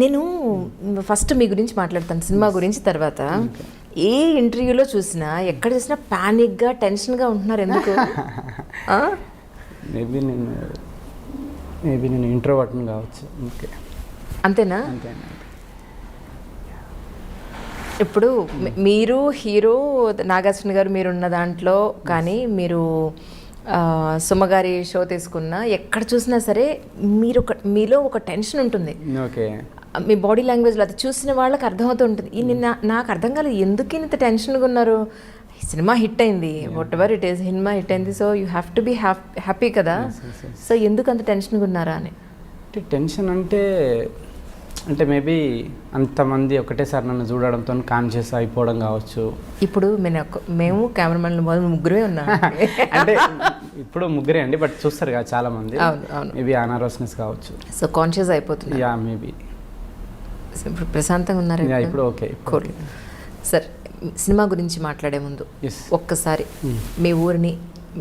నేను ఫస్ట్ మీ గురించి మాట్లాడతాను, సినిమా గురించి తర్వాత. ఏ ఇంటర్వ్యూలో చూసినా ఎక్కడ చూసినా ప్యానిక్గా టెన్షన్గా ఉంటున్నారు, ఎందుకు? మేబీ నేను ఇంట్రోవర్ట్ని కావచ్చు. ఓకే, అంతేనా? ఇప్పుడు మీరు హీరో నాగార్జున గారు మీరున్న దాంట్లో కానీ మీరు సుమగారి షో తీసుకున్నా ఎక్కడ చూసినా సరే మీలో ఒక టెన్షన్ ఉంటుంది. ఓకే, మీ బాడీ లాంగ్వేజ్లో అది చూసిన వాళ్ళకి అర్థమవుతూ ఉంటుంది. నాకు అర్థం కాలేదు ఎందుకు ఇంత టెన్షన్గా ఉన్నారు. సినిమా హిట్ అయింది, whatever it is, cinema hit అయింది, so you have to be happy కదా. సో ఎందుకు అంత టెన్షన్గా ఉన్నారా అని. టెన్షన్ అంటే మేబీ అంతమంది ఒకటేసారి నన్ను చూడడంతో కాన్షియస్ అయిపోవడం కావచ్చు. ఇప్పుడు మేము కెమెరామెన్లు ముగ్గురే ఉన్నాం. అంటే ఇప్పుడు ముగ్గురే అండి, బట్ చూస్తారు కదా చాలా మంది. అవును, మేబీ అనారోస్నెస్ కావచ్చు. సో కాన్షియస్ అయిపోతుంది. Yeah maybe. ఇప్పుడు ప్రశాంతంగా ఉన్నారు ఇప్పుడు? Okay, cool. సార్, సినిమా గురించి మాట్లాడే ముందు ఒక్కసారి మీ ఊరిని,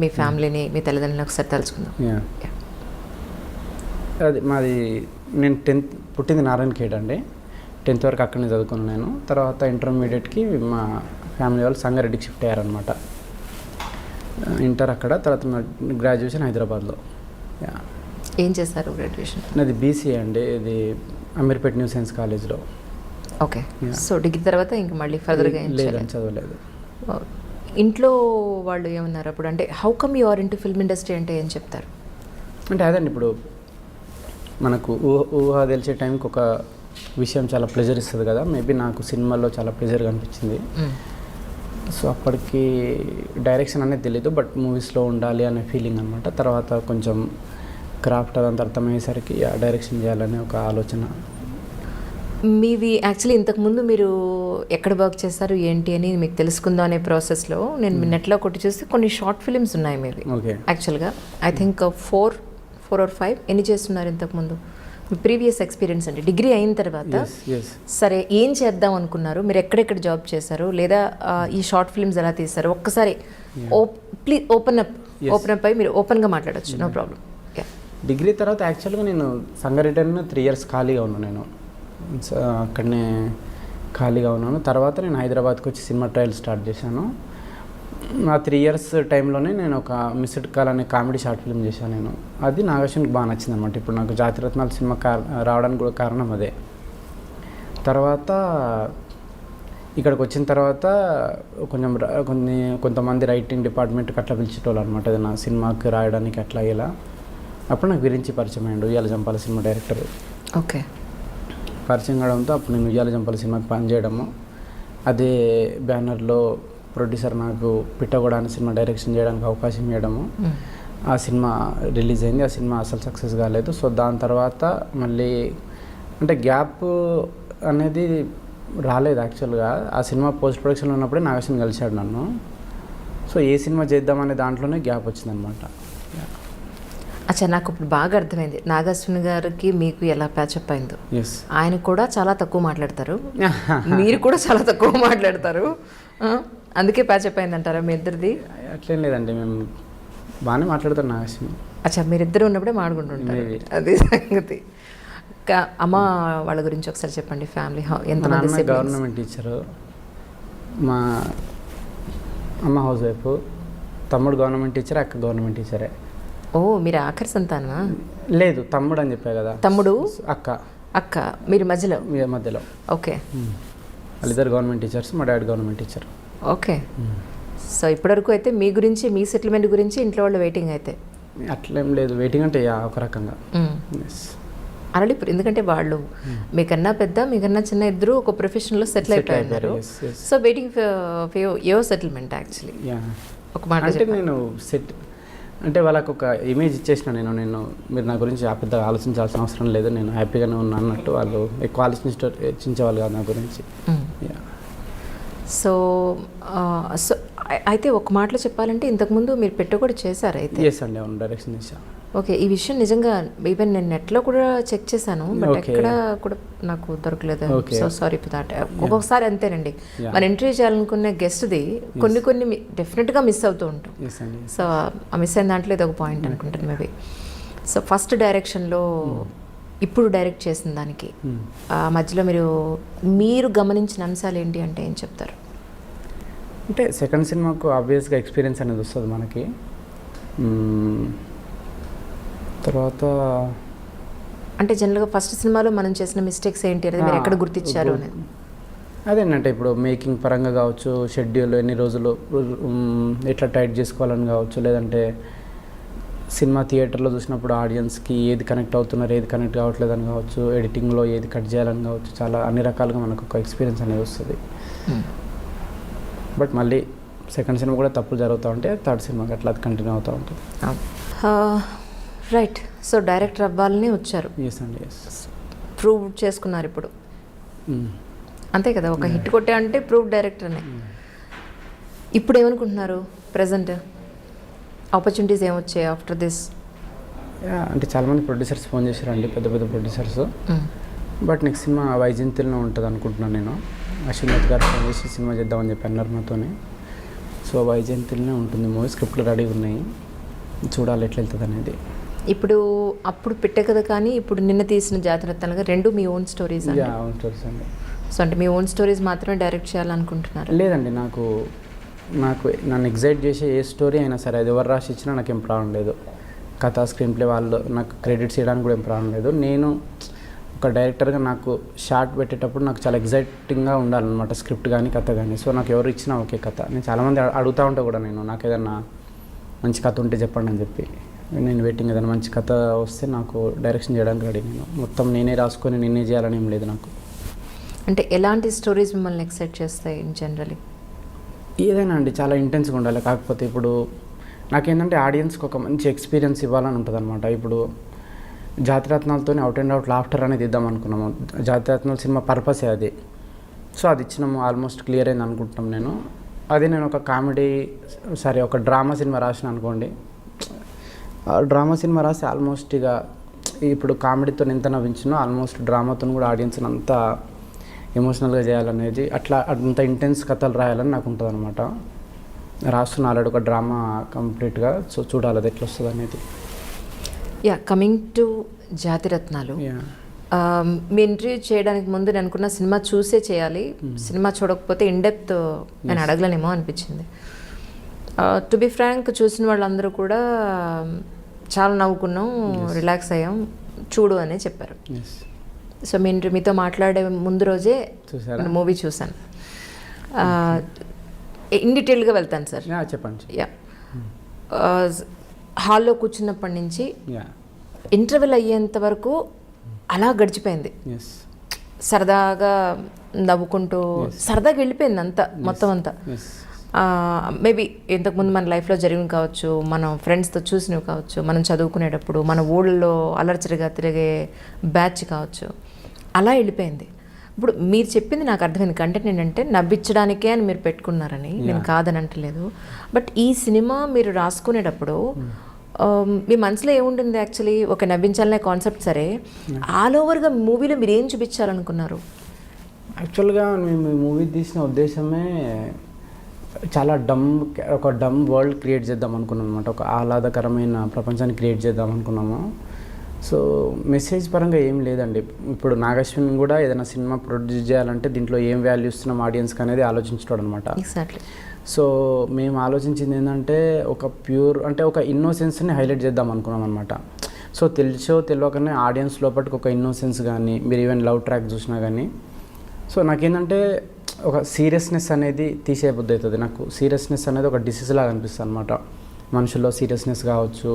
మీ ఫ్యామిలీని, మీ తల్లిదండ్రులను ఒకసారి తలుచుకుందాం. అది మాది, నేను 10th పుట్టింది నారాయణఖేడ్ అండి. 10th వరకు అక్కడనే చదువుకున్నాను నేను. తర్వాత ఇంటర్మీడియట్కి మా ఫ్యామిలీ వాళ్ళు సంగారెడ్డికి షిఫ్ట్ అయ్యారనమాట. ఇంటర్ అక్కడ, తర్వాత గ్రాడ్యుయేషన్ హైదరాబాద్లో. ఏం చేశారు గ్రాడ్యుయేషన్? నాది BCA అండి, ఇది అమీర్పేట్ న్యూ సైన్స్ కాలేజ్లో. ఓకే, సో డిగ్రీ తర్వాత ఇంకా మళ్ళీ ఫర్దర్గా లేదని చదవలేదు. ఇంట్లో వాళ్ళు ఏమన్నారు అప్పుడు? అంటే how come you are into film industry అంటే ఏం చెప్తారు? అంటే అదండి, ఇప్పుడు మనకు ఊహ తెలిసే టైంకి ఒక విషయం చాలా ప్లెజర్ ఇస్తుంది కదా. మేబీ నాకు సినిమాల్లో చాలా ప్లెజర్గా అనిపించింది. సో అప్పటికి డైరెక్షన్ అనేది తెలీదు, బట్ మూవీస్లో ఉండాలి అనే ఫీలింగ్ అనమాట. తర్వాత కొంచెం క్రాఫ్ట్ అదంతా అర్థమయ్యేసరికి డైరెక్షన్ చేయాలనే ఒక ఆలోచన. మీవి యాక్చువల్లీ ఇంతకుముందు మీరు ఎక్కడ వర్క్ చేస్తారు ఏంటి అని మీకు తెలుసుకుందాం అనే ప్రాసెస్లో నేను మీ నెట్లో కొట్టి చూస్తే కొన్ని షార్ట్ ఫిలిమ్స్ ఉన్నాయి మీవి. ఓకే, యాక్చువల్గా ఐ థింక్ 4 or 5 ఎన్ని చేస్తున్నారు ఇంతకుముందు? మీ ప్రీవియస్ ఎక్స్పీరియన్స్ అంటే డిగ్రీ అయిన తర్వాత సరే ఏం చేద్దాం అనుకున్నారు, మీరు ఎక్కడెక్కడ జాబ్ చేశారు, లేదా ఈ షార్ట్ ఫిల్మ్స్ ఎలా తీస్తారు? ఒక్కసారి ప్లీజ్ ఓపెన్ అప్ అయి మీరు ఓపెన్గా మాట్లాడచ్చు, నో ప్రాబ్లం. డిగ్రీ తర్వాత యాక్చువల్గా నేను సంగారెడ్డిలో 3 years ఖాళీగా ఉన్నాను. నేను అక్కడనే ఖాళీగా ఉన్నాను. తర్వాత నేను హైదరాబాద్కి వచ్చి సినిమా ట్రయల్ స్టార్ట్ చేశాను. నా 3 years టైంలోనే నేను ఒక మిస్డ్ కాల్ అనే కామెడీ షార్ట్ ఫిల్మ్ చేశాను నేను. అది నాగేశ్వరికి బాగా నచ్చింది అనమాట. ఇప్పుడు నాకు జాతిరత్నాలు సినిమా రావడానికి కూడా కారణం అదే. తర్వాత ఇక్కడికి వచ్చిన తర్వాత కొంతమంది రైటింగ్ డిపార్ట్మెంట్కి అట్లా పిలిచేటోళ్ళు అనమాట, అది నా సినిమాకి రాయడానికి అట్లా ఇలా. అప్పుడు నాకు గురించి పరిచయం అయ్యాడు ఉయ్యాల జంపాల సినిమా డైరెక్టర్. ఓకే, పరిచయం కావడంతో అప్పుడు నేను ఉయ్యాల జంపాల సినిమాకి పనిచేయడము, అదే బ్యానర్లో ప్రొడ్యూసర్ నాకు పిట్టగొడ అనే సినిమా డైరెక్షన్ చేయడానికి అవకాశం ఇవ్వడము. ఆ సినిమా రిలీజ్ అయింది. ఆ సినిమా అసలు సక్సెస్ కాలేదు. సో దాని తర్వాత మళ్ళీ అంటే గ్యాప్ అనేది రాలేదు యాక్చువల్గా. ఆ సినిమా పోస్ట్ ప్రొడక్షన్లో ఉన్నప్పుడే నాగేశ్వరం కలిశాడు నన్ను. సో ఏ సినిమా చేద్దామనే దాంట్లోనే గ్యాప్ వచ్చిందనమాట. అచ్చా, నాకు ఇప్పుడు బాగా అర్థమైంది నాగార్జున గారికి మీకు ఎలా ప్యాచప్ అయిందో. ఆయన కూడా చాలా తక్కువ మాట్లాడతారు, మీరు కూడా చాలా తక్కువ మాట్లాడతారు, అందుకే ప్యాచప్ అయింది అంటారా మీ ఇద్దరిది? అట్లేం లేదండి, మేము బాగానే మాట్లాడతారు నాగేశ్వరం. అచ్చా, మీరిద్దరు ఉన్నప్పుడే మాట్లాడుకుంటుంటారు, అది సంగతి. అమ్మ వాళ్ళ గురించి ఒకసారి చెప్పండి. ఫ్యామిలీ ఎంతమంది? గవర్నమెంట్ టీచరు, మా అమ్మ హౌస్ వైఫ్, తమ్ముడు గవర్నమెంట్ టీచర్, అక్క గవర్నమెంట్ టీచరే. ఓ, మీరు ఆఖరి సంతానమా? లేదు, తమ్ముడు అని చెప్పా కదా. తమ్ముడు, అక్క మీరు మధ్యలో? మధ్యలో. ఓకే, వాళ్ళిద్దరు గవర్నమెంట్ టీచర్స్, మా daddy government teacher. Okay, so ఇప్పటివరకు అయితే మీ గురించి, మీ సెటిల్మెంట్ గురించి ఇంట్లో వాళ్ళు వెయిటింగ్ అయితే? అట్లేం లేదు, వెయిటింగ్ అంటే ఒక రకంగా ఆల్రెడీ. ఎందుకంటే వాళ్ళు మీకన్నా పెద్ద, మీకన్నా చిన్న, ఇద్దరు ఒక ప్రొఫెషన్లో సెటిల్ అయిపోయారు. So waiting for your settlement actually. ఒక మాట అంటే నేను అంటే వాళ్ళకు ఒక ఇమేజ్ ఇచ్చేసిన నేను మీరు నా గురించి పెద్దగా ఆలోచించాల్సిన అవసరం లేదు, నేను హ్యాపీగానే ఉన్నా అన్నట్టు. వాళ్ళు ఎక్కువ ఆలోచించేవాళ్ళు కాదు నా గురించి. సో అయితే ఒక మాటలో చెప్పాలంటే ఇంతకుముందు మీరు పెట్ట చేశారు అయితే? అండి, అవును, డైరెక్షన్ చేశాను. ఓకే, ఈ విషయం నిజంగా ఈవెన్ నేను నెట్లో కూడా చెక్ చేశాను, బట్ ఎక్కడ కూడా నాకు దొరకలేదు. So sorry for that. ఒక్కొక్కసారి అంతేనండి, మన ఇంటర్వ్యూ చేయాలనుకునే గెస్ట్ది కొన్ని డెఫినెట్గా మిస్ అవుతూ ఉంటాం. సో ఆ మిస్ అయిన దాంట్లో ఇది ఒక పాయింట్ అనుకుంటాను మేబీ. సో ఫస్ట్ డైరెక్షన్లో ఇప్పుడు డైరెక్ట్ చేసిన దానికి ఆ మధ్యలో మీరు గమనించిన అంశాలు ఏంటి అంటే ఏం చెప్తారు? అంటే సెకండ్ సినిమాకు ఆబ్వియస్గా ఎక్స్పీరియన్స్ అనేది వస్తుంది మనకి. తర్వాత అంటే జనరల్గా ఫస్ట్ సినిమాలో మనం చేసిన మిస్టేక్స్ ఏంటి అనేది మీరు ఎక్కడ గుర్తించారు అనేది? అదేంటంటే ఇప్పుడు మేకింగ్ పరంగా కావచ్చు, షెడ్యూల్ ఎన్ని రోజులు ఎట్లా టైట్ చేసుకోవాలని కావచ్చు, లేదంటే సినిమా థియేటర్లో చూసినప్పుడు ఆడియన్స్కి ఏది కనెక్ట్ అవుతున్నారు, ఏది కనెక్ట్ కావట్లేదని కావచ్చు, ఎడిటింగ్లో ఏది కట్ చేయాలని కావచ్చు, చాలా అన్ని రకాలుగా మనకు ఒక ఎక్స్పీరియన్స్ అనేది వస్తుంది. బట్ మళ్ళీ సెకండ్ సినిమా కూడా తప్పులు జరుగుతూ ఉంటే థర్డ్ సినిమాకి అట్లా అది కంటిన్యూ అవుతూ ఉంటుంది. రైట్. సో డైరెక్టర్ అవ్వాలని వచ్చారు. ఎస్ అండి, ఎస్. ప్రూవ్ చేసుకున్నారు ఇప్పుడు, అంతే కదా? ఒక హిట్ కొట్టే అంటే ప్రూవ్ డైరెక్టర్నే. ఇప్పుడు ఏమనుకుంటున్నారు ప్రజెంట్? ఆపర్చునిటీస్ ఏమొచ్చాయి ఆఫ్టర్ దిస్? అంటే చాలామంది ప్రొడ్యూసర్స్ ఫోన్ చేశారండి, పెద్ద పెద్ద ప్రొడ్యూసర్స్. బట్ నెక్స్ట్ సినిమా వైజయంతిలో ఉంటుంది అనుకుంటున్నాను నేను. అశ్విన్ గారు ఫోన్ చేసి సినిమా చేద్దామని చెప్పి అన్నారు నాతోనే. సో వైజయంతిలోనే ఉంటుంది మూవీ, స్క్రిప్ట్లు రెడీగా ఉన్నాయి, చూడాలి ఎట్లా వెళ్తుంది అనేది. ఇప్పుడు అప్పుడు పెట్టే కదా, కానీ ఇప్పుడు నిన్న తీసిన జాతిరత్నాలుగా రెండు మీ ఓన్ స్టోరీస్? ఓన్ స్టోరీస్ అండి. సో అంటే మీ ఓన్ స్టోరీస్ మాత్రమే డైరెక్ట్ చేయాలనుకుంటున్నారు? లేదండి, నాకు నన్ను ఎగ్జైట్ చేసే ఏ స్టోరీ అయినా సరే అది ఎవరు రాసి ఇచ్చినా నాకు ఏం ప్రాబ్లం లేదు. కథ, స్క్రీన్ ప్లే వాళ్ళు నాకు క్రెడిట్స్ ఇవ్వడానికి కూడా ఏం ప్రాబ్లం లేదు. నేను ఒక డైరెక్టర్గా నాకు షార్ట్ పెట్టేటప్పుడు నాకు చాలా ఎగ్జైటింగ్గా ఉండాలన్నమాట, స్క్రిప్ట్ కానీ కథ కానీ. సో నాకు ఎవరు ఇచ్చినా ఓకే కథ. నేను చాలామంది అడుగుతూ ఉంటా కూడా, నాకు ఏదన్నా మంచి కథ ఉంటే చెప్పండి అని చెప్పి. నేను వెయిటింగ్, ఏదైనా మంచి కథ వస్తే నాకు డైరెక్షన్ చేయడానికి రెడీ. నేను మొత్తం నేనే రాసుకొని నేనే చేయాలని ఏం లేదు నాకు. అంటే ఎలాంటి స్టోరీస్ మిమ్మల్ని ఎక్సైట్ చేస్తాయి ఇన్ జనరలీ? ఏదైనా అండి, చాలా ఇంటెన్స్గా ఉండాలి. కాకపోతే ఇప్పుడు నాకేంటంటే ఆడియన్స్కి ఒక మంచి ఎక్స్పీరియన్స్ ఇవ్వాలని ఉంటుంది అనమాట. ఇప్పుడు జాతిరత్నాలతో అవుట్ అండ్ అవుట్ లాఫ్టర్ అనేది ఇద్దాం అనుకున్నాము. జాతిరత్నాల సినిమా పర్పసే అది. సో అది ఇచ్చినాము, ఆల్మోస్ట్ క్లియర్ అయింది అనుకుంటున్నాం నేను. అదే నేను ఒక కామెడీ ఒక డ్రామా సినిమా రాసిన అనుకోండి, డ్రామా సినిమా రాసి ఆల్మోస్ట్ ఇక ఇప్పుడు కామెడీతో ఎంత నవ్వించినో ఆల్మోస్ట్ డ్రామాతో కూడా ఆడియన్స్ని అంతా ఎమోషనల్గా చేయాలనేది, అట్లా అంత ఇంటెన్స్ కథలు రాయాలని నాకు ఉంటుంది అనమాట. రాస్తున్న ఆల్రెడీ ఒక డ్రామా కంప్లీట్గా. సో చూడాలి అది ఎట్లా వస్తుంది అనేది. కమింగ్ టు జాతిరత్నాలు, మీ ఇంటర్వ్యూ చేయడానికి ముందు నేను అనుకున్న సినిమా చూసే చేయాలి, సినిమా చూడకపోతే ఇన్డెప్త్ నేను అడగలేనేమో అనిపించింది. టు బి ఫ్రాంక్, చూసిన వాళ్ళందరూ కూడా చాలా నవ్వుకున్నాం, రిలాక్స్ అయ్యాం, చూడు అనే చెప్పారు. సో మీతో మాట్లాడే ముందు రోజే మూవీ చూశాను. ఇన్ డీటెయిల్గా వెళ్తాను సార్. చెప్పండి. హాల్లో కూర్చున్నప్పటి నుంచి ఇంటర్వెల్ అయ్యేంత వరకు అలా గడిచిపోయింది. సరదాగా నవ్వుకుంటూ సరదాగా వెళ్ళిపోయింది అంతా, మొత్తం అంతా. మేబీ ఇంతకుముందు మన లైఫ్లో జరిగినవి కావచ్చు, మనం ఫ్రెండ్స్తో చూసినవి కావచ్చు, మనం చదువుకునేటప్పుడు మన ఊళ్ళో అలర్చరిగా తిరిగే బ్యాచ్ కావచ్చు, అలా వెళ్ళిపోయింది. ఇప్పుడు మీరు చెప్పింది నాకు అర్థమైంది. కంటెంట్ ఏంటంటే నవ్వించడానికే అని మీరు పెట్టుకున్నారని నేను కాదని అంటలేదు. బట్ ఈ సినిమా మీరు రాసుకునేటప్పుడు మీ మనసులో ఏముంటుంది యాక్చువల్లీ? ఒక నవ్వించాలనే కాన్సెప్ట్ సరే, ఆల్ ఓవర్గా మూవీలో మీరు ఏం చూపించాలనుకున్నారు? యాక్చువల్గా మేము మూవీ తీసిన ఉద్దేశమే చాలా ఒక డమ్ వరల్డ్ క్రియేట్ చేద్దాం అనుకున్నాం అనమాట. ఒక ఆహ్లాదకరమైన ప్రపంచాన్ని క్రియేట్ చేద్దాం అనుకున్నాము. సో మెసేజ్ పరంగా ఏం లేదండి. ఇప్పుడు నాగశ్విన్ కూడా ఏదైనా సినిమా ప్రొడ్యూస్ చేయాలంటే దీంట్లో ఏం వాల్యూ ఇస్తున్నాం ఆడియన్స్కి అనేది ఆలోచించడం అనమాట. ఎగ్జాక్ట్లీ. సో మేము ఆలోచించింది ఏంటంటే ఒక ప్యూర్, అంటే ఒక ఇన్నోసెన్స్ని హైలైట్ చేద్దాం అనుకున్నాం అనమాట. సో తెలియకనే ఆడియన్స్ లోపలికి ఒక ఇన్నోసెన్స్ కానీ, మీరు ఈవెన్ లవ్ ట్రాక్ చూసినా కానీ, సో నాకేంటంటే ఒక సీరియస్నెస్ అనేది తీసేయబుద్ధి అవుతుంది. నాకు సీరియస్నెస్ అనేది ఒక డిసీజ్ లాగా అనిపిస్తుంది అనమాట. మనుషుల్లో సీరియస్నెస్ కావచ్చు.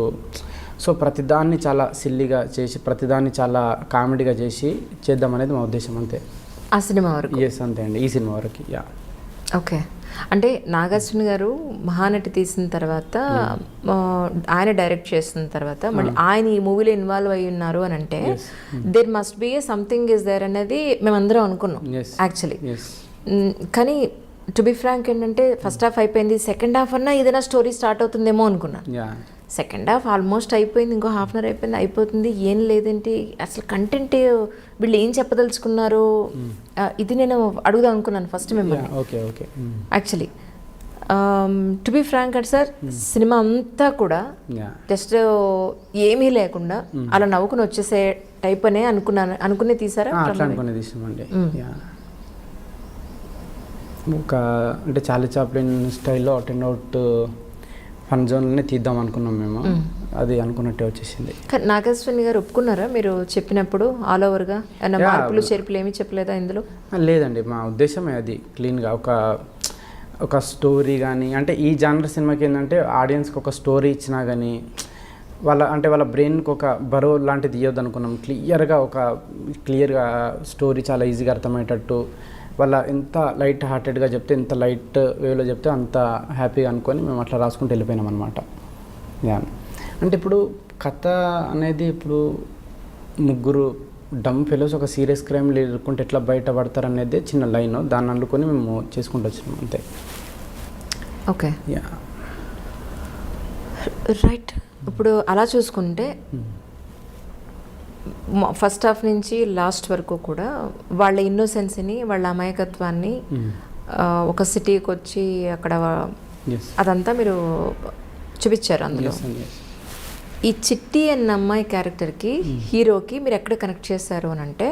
సో ప్రతిదాన్ని చాలా సిల్లీగా చేసి, ప్రతిదాన్ని చాలా కామెడీగా చేద్దాం అనేది మా ఉద్దేశం, అంతే. ఆ సినిమా వరకు? ఎస్, అంతే అండి, ఈ సినిమా వరకు. ఓకే. అంటే నాగార్జున గారు మహానటి తీసిన తర్వాత, ఆయన డైరెక్ట్ చేసిన తర్వాత మళ్ళీ ఆయన ఈ మూవీలో ఇన్వాల్వ్ అయ్యి ఉన్నారు అని అంటే there must be something is there అనేది మేమందరం అనుకున్నాం యాక్చువల్లీ. కానీ టు బి ఫ్రాంక్ ఏంటంటే ఫస్ట్ హాఫ్ అయిపోయింది, సెకండ్ హాఫ్ అన్నా ఏదైనా స్టోరీ స్టార్ట్ అవుతుందేమో అనుకున్నాను. సెకండ్ హాఫ్ ఆల్మోస్ట్ అయిపోయింది, ఇంకో హాఫ్ అన్ అవర్ అయిపోయింది, అయిపోతుంది, ఏం లేదేంటి అసలు కంటెంట్, వీళ్ళు ఏం చెప్పదలుచుకున్నారు, ఇది నేను అడుగుదాం అనుకున్నాను ఫస్ట్ మిమ్మల్ని యాక్చువల్లీ. టు బి ఫ్రాంక్ అంటే సార్, సినిమా అంతా కూడా జస్ట్ ఏమీ లేకుండా అలా నవ్వుకుని వచ్చేసే టైప్ అనే అనుకునే తీసారా? అట్లా అనుకునే తీసినామండి. ఒక అంటే చార్లీ చాప్లిన్ స్టైల్లో అవుట్ అండ్ అవుట్ ఫన్ జోన్లోనే తీద్దాం అనుకున్నాం మేము. అది అనుకున్నట్టే వచ్చేసింది. నాగేశ్వరి గారు ఒప్పుకున్నారా మీరు చెప్పినప్పుడు ఆల్ ఓవర్గా? మార్పులు చేర్పులు ఏమీ చెప్పలేదా ఇందులో? లేదండి, మా ఉద్దేశమే అది క్లీన్గా ఒక స్టోరీ కానీ, అంటే ఈ జానర్ సినిమాకి ఏంటంటే ఆడియన్స్కి ఒక స్టోరీ ఇచ్చినా కానీ వాళ్ళ బ్రెయిన్కి ఒక బరువు లాంటిది ఇవ్వద్దు అనుకున్నాం. క్లియర్గా స్టోరీ చాలా ఈజీగా అర్థమయ్యేటట్టు, వాళ్ళ ఎంత లైట్ హార్టెడ్గా చెప్తే, ఎంత లైట్ వేలో చెప్తే అంత హ్యాపీగా అనుకొని మేము అట్లా రాసుకుంటూ వెళ్ళిపోయినాం అనమాట. అంటే ఇప్పుడు కథ అనేది ఇప్పుడు ముగ్గురు డమ్ ఫెలోస్ ఒక సీరియస్ క్రైమ్ లేకుంటే ఎట్లా బయటపడతారు అనేది చిన్న లైన్, దాన్ని అనుకొని మేము చేసుకుంటూ వచ్చినాం అంతే. Okay, right. ఇప్పుడు అలా చూసుకుంటే ఫస్ట్ హాఫ్ నుంచి లాస్ట్ వరకు కూడా వాళ్ళ ఇన్నోసెన్స్ని, వాళ్ళ అమాయకత్వాన్ని, ఒక సిటీకి వచ్చి అక్కడ అదంతా మీరు చూపించారు అందులో. ఈ చిట్టి అన్న అమ్మాయి క్యారెక్టర్కి హీరోకి మీరు ఎక్కడ కనెక్ట్ చేశారు అని అంటే,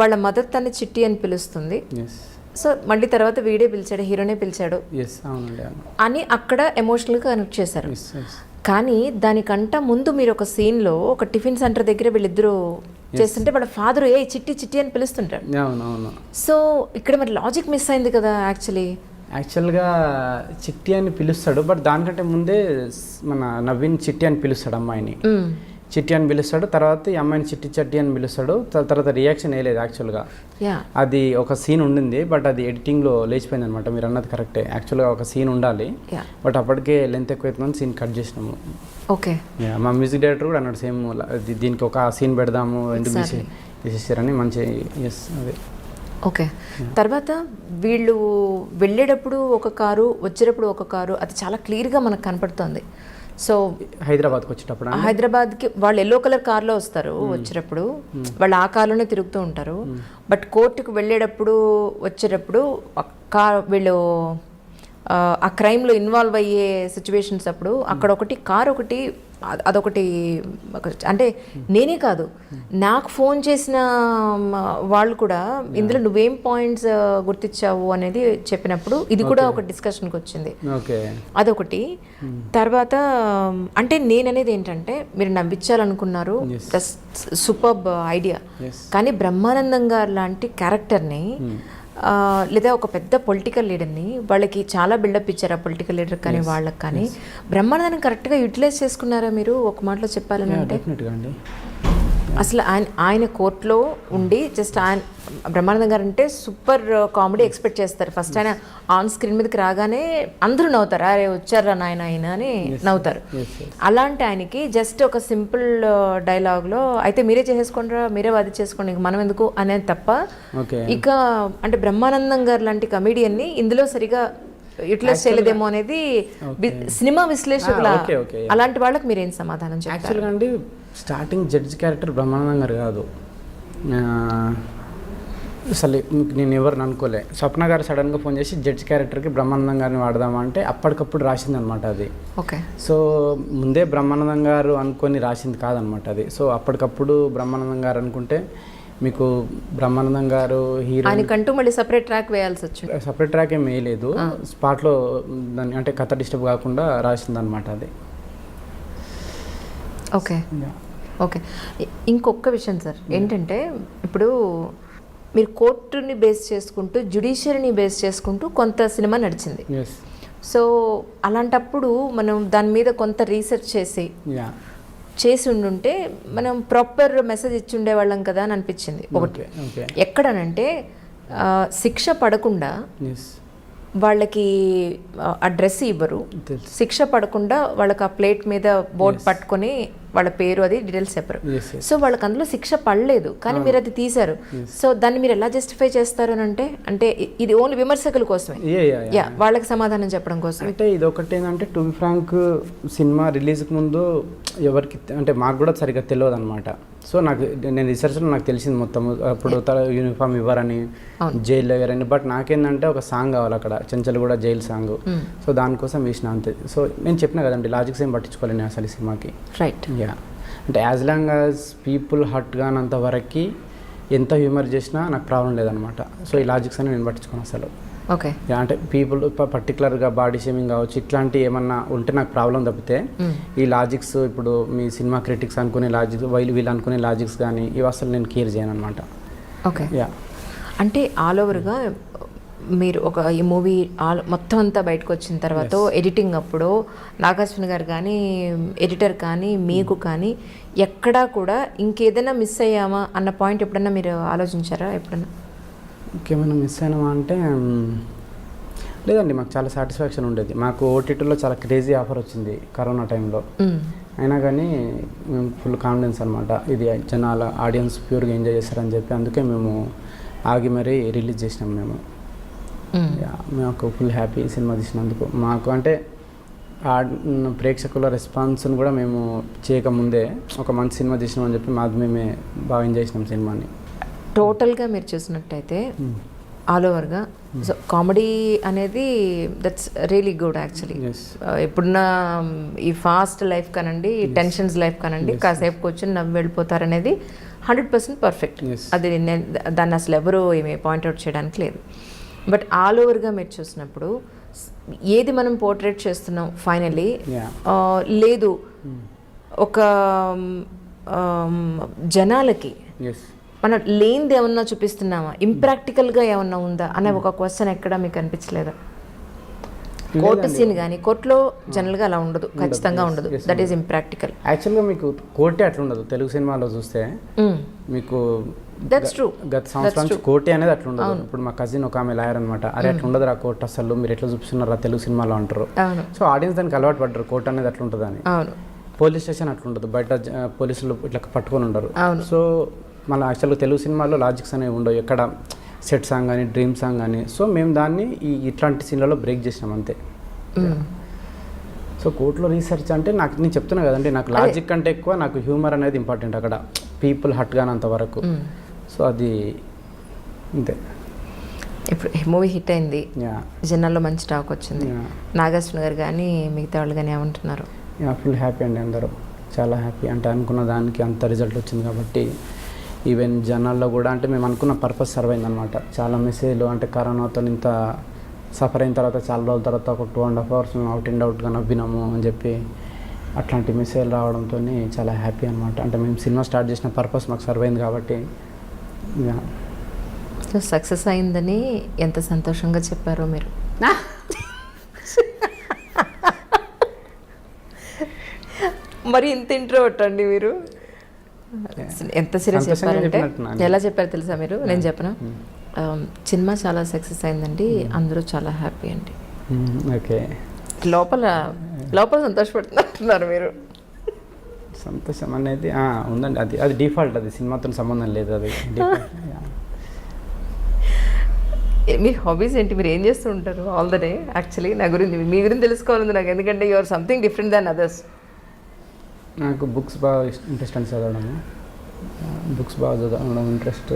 వాళ్ళ మదర్ తన్ని చిట్టి అని పిలుస్తుంది. సో మళ్ళీ తర్వాత వీడే పిలిచాడు, హీరోనే పిలిచాడు అని అక్కడ ఎమోషనల్గా కనెక్ట్ చేశారు. కానీ దానికంట ముందు మీరు ఒక సీన్లో ఒక టిఫిన్ సెంటర్ దగ్గర వీళ్ళిద్దరూ చేస్తుంటే వాళ్ళ ఫాదర్ ఏ చిట్టి చిట్టి అని పిలుస్తుంటాడు. సో ఇక్కడ మరి లాజిక్ మిస్ అయింది కదా. యాక్చువల్గా చిట్టి అని పిలుస్తాడు, బట్ దానికంటే ముందే మన నవీన్ చిట్టి అని పిలుస్తాడు అమ్మాయిని. చిట్టి అని పిలుస్తాడు, తర్వాత ఈ అమ్మాయిని చిట్టి చట్టి అని పిలుస్తాడు. తర్వాత రియాక్షన్ వేయలేదు యాక్చువల్గా. అది ఒక సీన్ ఉండింది, బట్ అది ఎడిటింగ్లో లేచిపోయింది అనమాట. మీరు అన్నది కరెక్టే, యాక్చువల్గా ఒక సీన్ ఉండాలి, బట్ అప్పటికే లెంత్ ఎక్కువైతుందని సీన్ కట్ చేసినాము. ఓకే, మా మ్యూజిక్ డైరెక్టర్ కూడా అన్నాడు సేమ్, దీనికి ఒక సీన్ పెడదాము, ఎందుకు తీసేసారని. మంచి అదే. ఓకే, తర్వాత వీళ్ళు వెళ్ళేటప్పుడు ఒక కారు, వచ్చేటప్పుడు ఒక కారు, అది చాలా క్లియర్గా మనకు కనపడుతుంది. సో హైదరాబాద్కి వచ్చేటప్పుడు, హైదరాబాద్కి వాళ్ళు ఎల్లో కలర్ కార్లో వస్తారు, వచ్చేటప్పుడు వాళ్ళు ఆ కార్లోనే తిరుగుతూ ఉంటారు. బట్ కోర్టుకు వెళ్ళేటప్పుడు వచ్చేటప్పుడు వీళ్ళు ఆ క్రైమ్లో ఇన్వాల్వ్ అయ్యే సిచ్యువేషన్స్ అప్పుడు అక్కడ ఒకటి కార్ ఒకటి అదొకటి. అంటే నేనే కాదు, నాకు ఫోన్ చేసిన వాళ్ళు కూడా ఇందులో నువ్వేం పాయింట్స్ గుర్తించావు అనేది చెప్పినప్పుడు ఇది కూడా ఒక డిస్కషన్కి వచ్చింది. అదొకటి. తర్వాత అంటే నేననేది ఏంటంటే, మీరు నవ్వించాలనుకున్నారు, సూపర్బ్ ఐడియా. కానీ బ్రహ్మానందం గారు లాంటి క్యారెక్టర్ని లేదా ఒక పెద్ద పొలిటికల్ లీడర్ని, వాళ్ళకి చాలా బిల్డప్ ఇచ్చారు ఆ పొలిటికల్ లీడర్ కానీ వాళ్ళకి కానీ, బ్రహ్మానందాన్ని కరెక్ట్గా యూటిలైజ్ చేసుకున్నారా మీరు ఒక మాటలో చెప్పాలని అంటే? అసలు ఆయన కోర్టులో ఉండి జస్ట్ ఆయన బ్రహ్మానందం గారు అంటే సూపర్ కామెడీ ఎక్స్పెక్ట్ చేస్తారు. ఫస్ట్ ఆయన ఆన్ స్క్రీన్ మీదకి రాగానే అందరూ నవ్వుతారు, అరే వచ్చారా నాయన ఆయన అని నవ్వుతారు. అలాంటి ఆయనకి జస్ట్ ఒక సింపుల్ డైలాగ్లో అయితే మీరే చేసేసుకోండి, మీరే వాది చేసుకోండి, మనం ఎందుకు అనేది తప్ప, ఇక అంటే బ్రహ్మానందం గారు లాంటి కమెడియన్ని ఇందులో సరిగా యూటిలైజ్ చేయలేదేమో అనేది సినిమా విశ్లేషకుల అలాంటి వాళ్ళకి మీరేం సమాధానం చెప్తారు? అండి, స్టార్టింగ్ జడ్జ్ క్యారెక్టర్ బ్రహ్మానందం గారు కాదు అసలు. నేను ఎవరిని అనుకోలే, స్వప్న గారు సడన్గా ఫోన్ చేసి జడ్జ్ క్యారెక్టర్కి బ్రహ్మానందం గారిని వాడదామా అంటే అప్పటికప్పుడు రాసింది అనమాట అది. ఓకే, సో ముందే బ్రహ్మానందం గారు అనుకొని రాసింది కాదనమాట అది. సో అప్పటికప్పుడు బ్రహ్మానందం గారు అనుకుంటే, మీకు బ్రహ్మానందం గారు హీరో ఆయనకంటూ మళ్ళీ సపరేట్ ట్రాక్ వేయాల్సి వచ్చింది. సపరేట్ ట్రాక్ ఏం వేయలేదు, స్పాట్లో దాన్ని అంటే కథ డిస్టర్బ్ కాకుండా రాసింది అనమాట అది. Okay, okay. ఇంకొక విషయం సార్ ఏంటంటే, ఇప్పుడు మీరు కోర్టుని బేస్ చేసుకుంటూ, జ్యుడిషియరీని బేస్ చేసుకుంటూ కొంత సినిమా నడిచింది. సో అలాంటప్పుడు మనం దాని మీద కొంత రీసెర్చ్ చేసి ఉండుంటే మనం ప్రాపర్ మెసేజ్ ఇచ్చి ఉండేవాళ్ళం కదా అని అనిపించింది. ఒకటి ఎక్కడనంటే, శిక్ష పడకుండా వాళ్ళకి అడ్రస్ ఇవ్వరు, శిక్ష పడకుండా వాళ్ళకి ఆ ప్లేట్ మీద బోర్డు పట్టుకొని వాళ్ళ పేరు అది డీటెయిల్స్ చెప్పరు. సో వాళ్ళకి అందులో శిక్ష పడలేదు, కానీ మీరు అది తీశారు. సో దాన్ని మీరు ఎలా జస్టిఫై చేస్తారు అని అంటే ఇది ఓన్లీ విమర్శకుల కోసమే, వాళ్ళకి సమాధానం చెప్పడం కోసం. అంటే ఇది ఒకటి ఏంటంటే, టు బి ఫ్రాంక్, సినిమా రిలీజ్కి ముందు ఎవరికి అంటే మాకు కూడా సరిగ్గా తెలియదు అనమాట. సో నేను రీసెర్చ్లో నాకు తెలిసింది మొత్తం. అప్పుడు యూనిఫామ్ ఇవ్వరని, జైల్లో ఇవ్వరని, బట్ నాకేంటంటే ఒక సాంగ్ కావాలి అక్కడ, చెంచల్ కూడా జైల్ సాంగ్. సో దానికోసం వేసిన అంతే. సో నేను చెప్పినా కదండి, లాజిక్స్ ఏం పట్టించుకోలేను అసలు ఈ సినిమాకి. రైట్. అంటే as long as people hurt కానంత వరకు ఎంత హ్యూమర్ చేసినా నాకు ప్రాబ్లం లేదనమాట. సో ఈ లాజిక్స్ అని నేను పట్టించుకోను అసలు. ఓకే, అంటే పీపుల్ పర్టికులర్గా బాడీ షేమింగ్ కావచ్చు ఇట్లాంటి ఏమన్నా ఉంటే నాకు ప్రాబ్లం తప్పితే ఈ లాజిక్స్ ఇప్పుడు మీ సినిమా క్రిటిక్స్ అనుకునే లాజిక్స్ వీళ్ళు అనుకునే లాజిక్స్ కానీ ఇవి అసలు నేను కేర్ చేయను అనమాట. Okay, yeah. అంటే ఆల్ ఓవర్గా మీరు ఈ మూవీ మొత్తం అంతా బయటకు వచ్చిన తర్వాత ఎడిటింగ్ అప్పుడు నాగార్జున గారు కానీ ఎడిటర్ కానీ మీకు కానీ ఎక్కడా కూడా ఇంకేదైనా మిస్ అయ్యామా అన్న పాయింట్ ఎప్పుడన్నా మీరు ఆలోచించారా? ఎప్పుడన్నా ఇంకేమైనా మిస్ అయినామా అంటే లేదండి, మాకు చాలా సాటిస్ఫాక్షన్ ఉండేది. మాకు ఓటీటీలో చాలా క్రేజీ ఆఫర్ వచ్చింది కరోనా టైంలో. అయినా కానీ మేము ఫుల్ కాన్ఫిడెన్స్ అనమాట, ఇది జనాల ఆడియన్స్ ప్యూర్గా ఎంజాయ్ చేస్తారని చెప్పి అందుకే మేము ఆగి మరీ రిలీజ్ చేసినాం మేము. మాకు ఫుల్ హ్యాపీ సినిమా తీసినందుకు. మాకు అంటే ప్రేక్షకుల రెస్పాన్స్ని కూడా మేము చేయకముందే ఒక మంచి సినిమా తీసినామని చెప్పి మాది మేమే బాగా ఎంజాయ్ చేసినాం సినిమాని. టోటల్గా మీరు చూసినట్టయితే ఆల్ ఓవర్గా సో కామెడీ అనేది దట్స్ రియలీ గుడ్ యాక్చువల్లీ. ఇప్పుడున్న ఈ ఫాస్ట్ లైఫ్ కానండి, ఈ టెన్షన్స్ లైఫ్ కానండి, కాసేపు కూర్చొని నవ్వు వెళ్ళిపోతారనేది 100% పర్ఫెక్ట్. అది దాన్ని అసలు ఎవరు ఏమి పాయింట్అవుట్ చేయడానికి లేదు. బట్ ఆల్ ఓవర్గా మీరు చూసినప్పుడు ఏది మనం పోర్ట్రేట్ చేస్తున్నాం ఫైనల్లీ లేదు ఒక జనాలకి మనం లేనిది ఏమన్నా చూపిస్తున్నామా, ఇంప్రాక్టికల్గా ఏమన్నా ఉందా అనే ఒక క్వశ్చన్ ఎక్కడ మీకు అనిపించలేదా? కోర్టు సీన్ కానీ కోర్టులో జనరల్గా అలా ఉండదు, ఖచ్చితంగా ఉండదు. That is impractical. యాక్చువల్గా మీకు కోర్టే అట్లా ఉండదు. తెలుగు సినిమాలో చూస్తే మీకు దట్స్ ట్రూ, గత సంవత్సరం నుంచి కోర్టే అనేది అట్లా ఉండదు. ఇప్పుడు మా కజిన్ ఒక ఆమె లాయర్ అనమాట, అరే అట్లా ఉండదు రా కోర్టు, అసలు మీరు ఎట్లా చూపిస్తున్నారా తెలుగు సినిమాలో అంటారు. సో ఆడియన్స్ దానికి అలవాటు పడ్డారు కోర్టు అనేది అట్లా ఉంటుంది అని. పోలీస్ స్టేషన్ అట్లా ఉండదు, బయట పోలీసులు ఇట్లా పట్టుకొని ఉండరు. సో మళ్ళీ యాక్చువల్గా తెలుగు సినిమాలో లాజిక్స్ అనేవి ఉండవు, ఎక్కడ సెట్ సాంగ్ కానీ డ్రీమ్ సాంగ్ కానీ. సో మేము దాన్ని ఇట్లాంటి సీన్లలో బ్రేక్ చేసినాం అంతే. సో కోర్టులో రీసెర్చ్ అంటే నేను చెప్తున్నా కదండి, నాకు లాజిక్ కంటే ఎక్కువ నాకు హ్యూమర్ అనేది ఇంపార్టెంట్ అక్కడ, పీపుల్ హర్ట్ కానంత వరకు. సో అది అంతే. ఇప్పుడు మూవీ హిట్ అయింది, జనాల్లో మంచి టాక్ వచ్చింది. నాగార్జున గారు కానీ మిగతా వాళ్ళు కానీ ఏమంటున్నారు? ఫుల్ హ్యాపీ అండి, అందరూ చాలా హ్యాపీ. అంటే అనుకున్న దానికి అంత రిజల్ట్ వచ్చింది కాబట్టి ఈవెన్ జనాల్లో కూడా అంటే మేము అనుకున్న పర్పస్ సర్వ్ అయిందనమాట. చాలా మెసేజ్లు అంటే కరోనాతో ఇంత సఫర్ అయిన తర్వాత చాలా రోజుల తర్వాత ఒక 2.5 hours మేము అవుట్ అండ్ అవుట్గా నవ్వినాము అని చెప్పి అట్లాంటి మెసేజ్లు రావడంతో చాలా హ్యాపీ అనమాట. అంటే మేము సినిమా స్టార్ట్ చేసిన పర్పస్ మాకు సర్వ్ అయింది కాబట్టి. సో సక్సెస్ అయిందని ఎంత సంతోషంగా చెప్పారో మీరు. మరి ఇంత ఇంట్రోవర్ట్ అండి మీరు, ఎంత సీరియస్ చెప్పారంటే ఎలా చెప్పారు తెలుసా మీరు? నేను చెప్పనా, సినిమా చాలా సక్సెస్ అయిందండి, అందరూ చాలా హ్యాపీ అండి. ఓకే, లోపల సంతోషపడుతున్నారు మీరు. సంతోషం అనేది ఉందండి, అది డిఫాల్ట్, అది సినిమాతో సంబంధం లేదు, అది మీ హాబీస్ ఏంటి, మీరు ఏం చేస్తూ ఉంటారు ఆల్ ద డే? యాక్చువల్లీ నా గురించి మీ గురించి తెలుసుకోవాలంది నాకు, ఎందుకంటే you or something different than others. నాకు బుక్స్ బాగా ఇంట్రెస్ట్ అని చదవడము, బుక్స్ బాగా చదవడం ఇంట్రెస్ట్.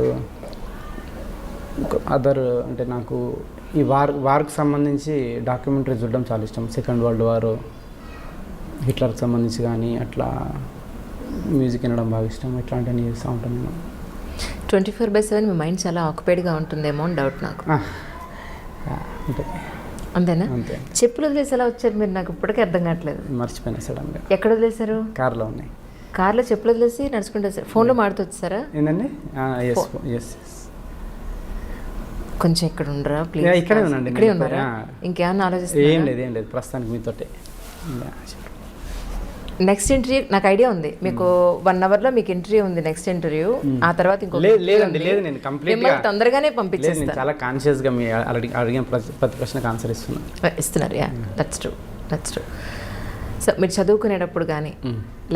అదర్ అంటే నాకు ఈ వార్కి సంబంధించి డాక్యుమెంటరీ చూడడం చాలా ఇష్టం. సెకండ్ వరల్డ్ వార్, హిట్లర్కి సంబంధించి కానీ అట్లా మ్యూజిక్ వినడం బాగా ఇష్టం. ఇట్లాంటివన్నీ చేస్తూ ఉంటాను నేను. 24/7 మీ మైండ్ చాలా ఆక్యుపైడ్గా ఉంటుందేమో అని డౌట్ నాకు. అంతేనా? అంతే. చెప్పులు వదిలేసి ఎలా వచ్చారు మీరు? నాకు ఇప్పటికీ అర్థం కావట్లేదు. మర్చిపోయినా సడన్గా. ఎక్కడ వదిలేశారు? కార్లో ఉన్నాయి. కార్లో చెప్పులు వదిలేసి నడుచుకుంటూ వచ్చారు. ఫోన్లో మాడుతూ వచ్చారా? ఏంటండి? కొంచెం ఇక్కడ ఉండరా ప్లీజ్? ఇక్కడే ఉండండి. ఇక్కడే ఉన్నారా? ఇంకేమన్నా ఆలోచిస్తారు? ఏం లేదు ప్రస్తుతానికి మీతోటే. నెక్స్ట్ ఇంటర్వ్యూ నాకు ఐడియా ఉంది, మీకు 1 hourలో మీకు ఇంటర్వ్యూ ఉంది, నెక్స్ట్ ఇంటర్వ్యూ. ఆ తర్వాత ఇంకో లేదండి, లేదు నేను కంప్లీట్గా తొందరగానే పంపించేస్తాను. చాలా కాన్షియస్గా మీ అడిగిన ప్రతి ప్రశ్నకు ఆన్సర్ ఇస్తున్నారు. Yeah, that's true. సో మీరు చదువుకునేటప్పుడు కానీ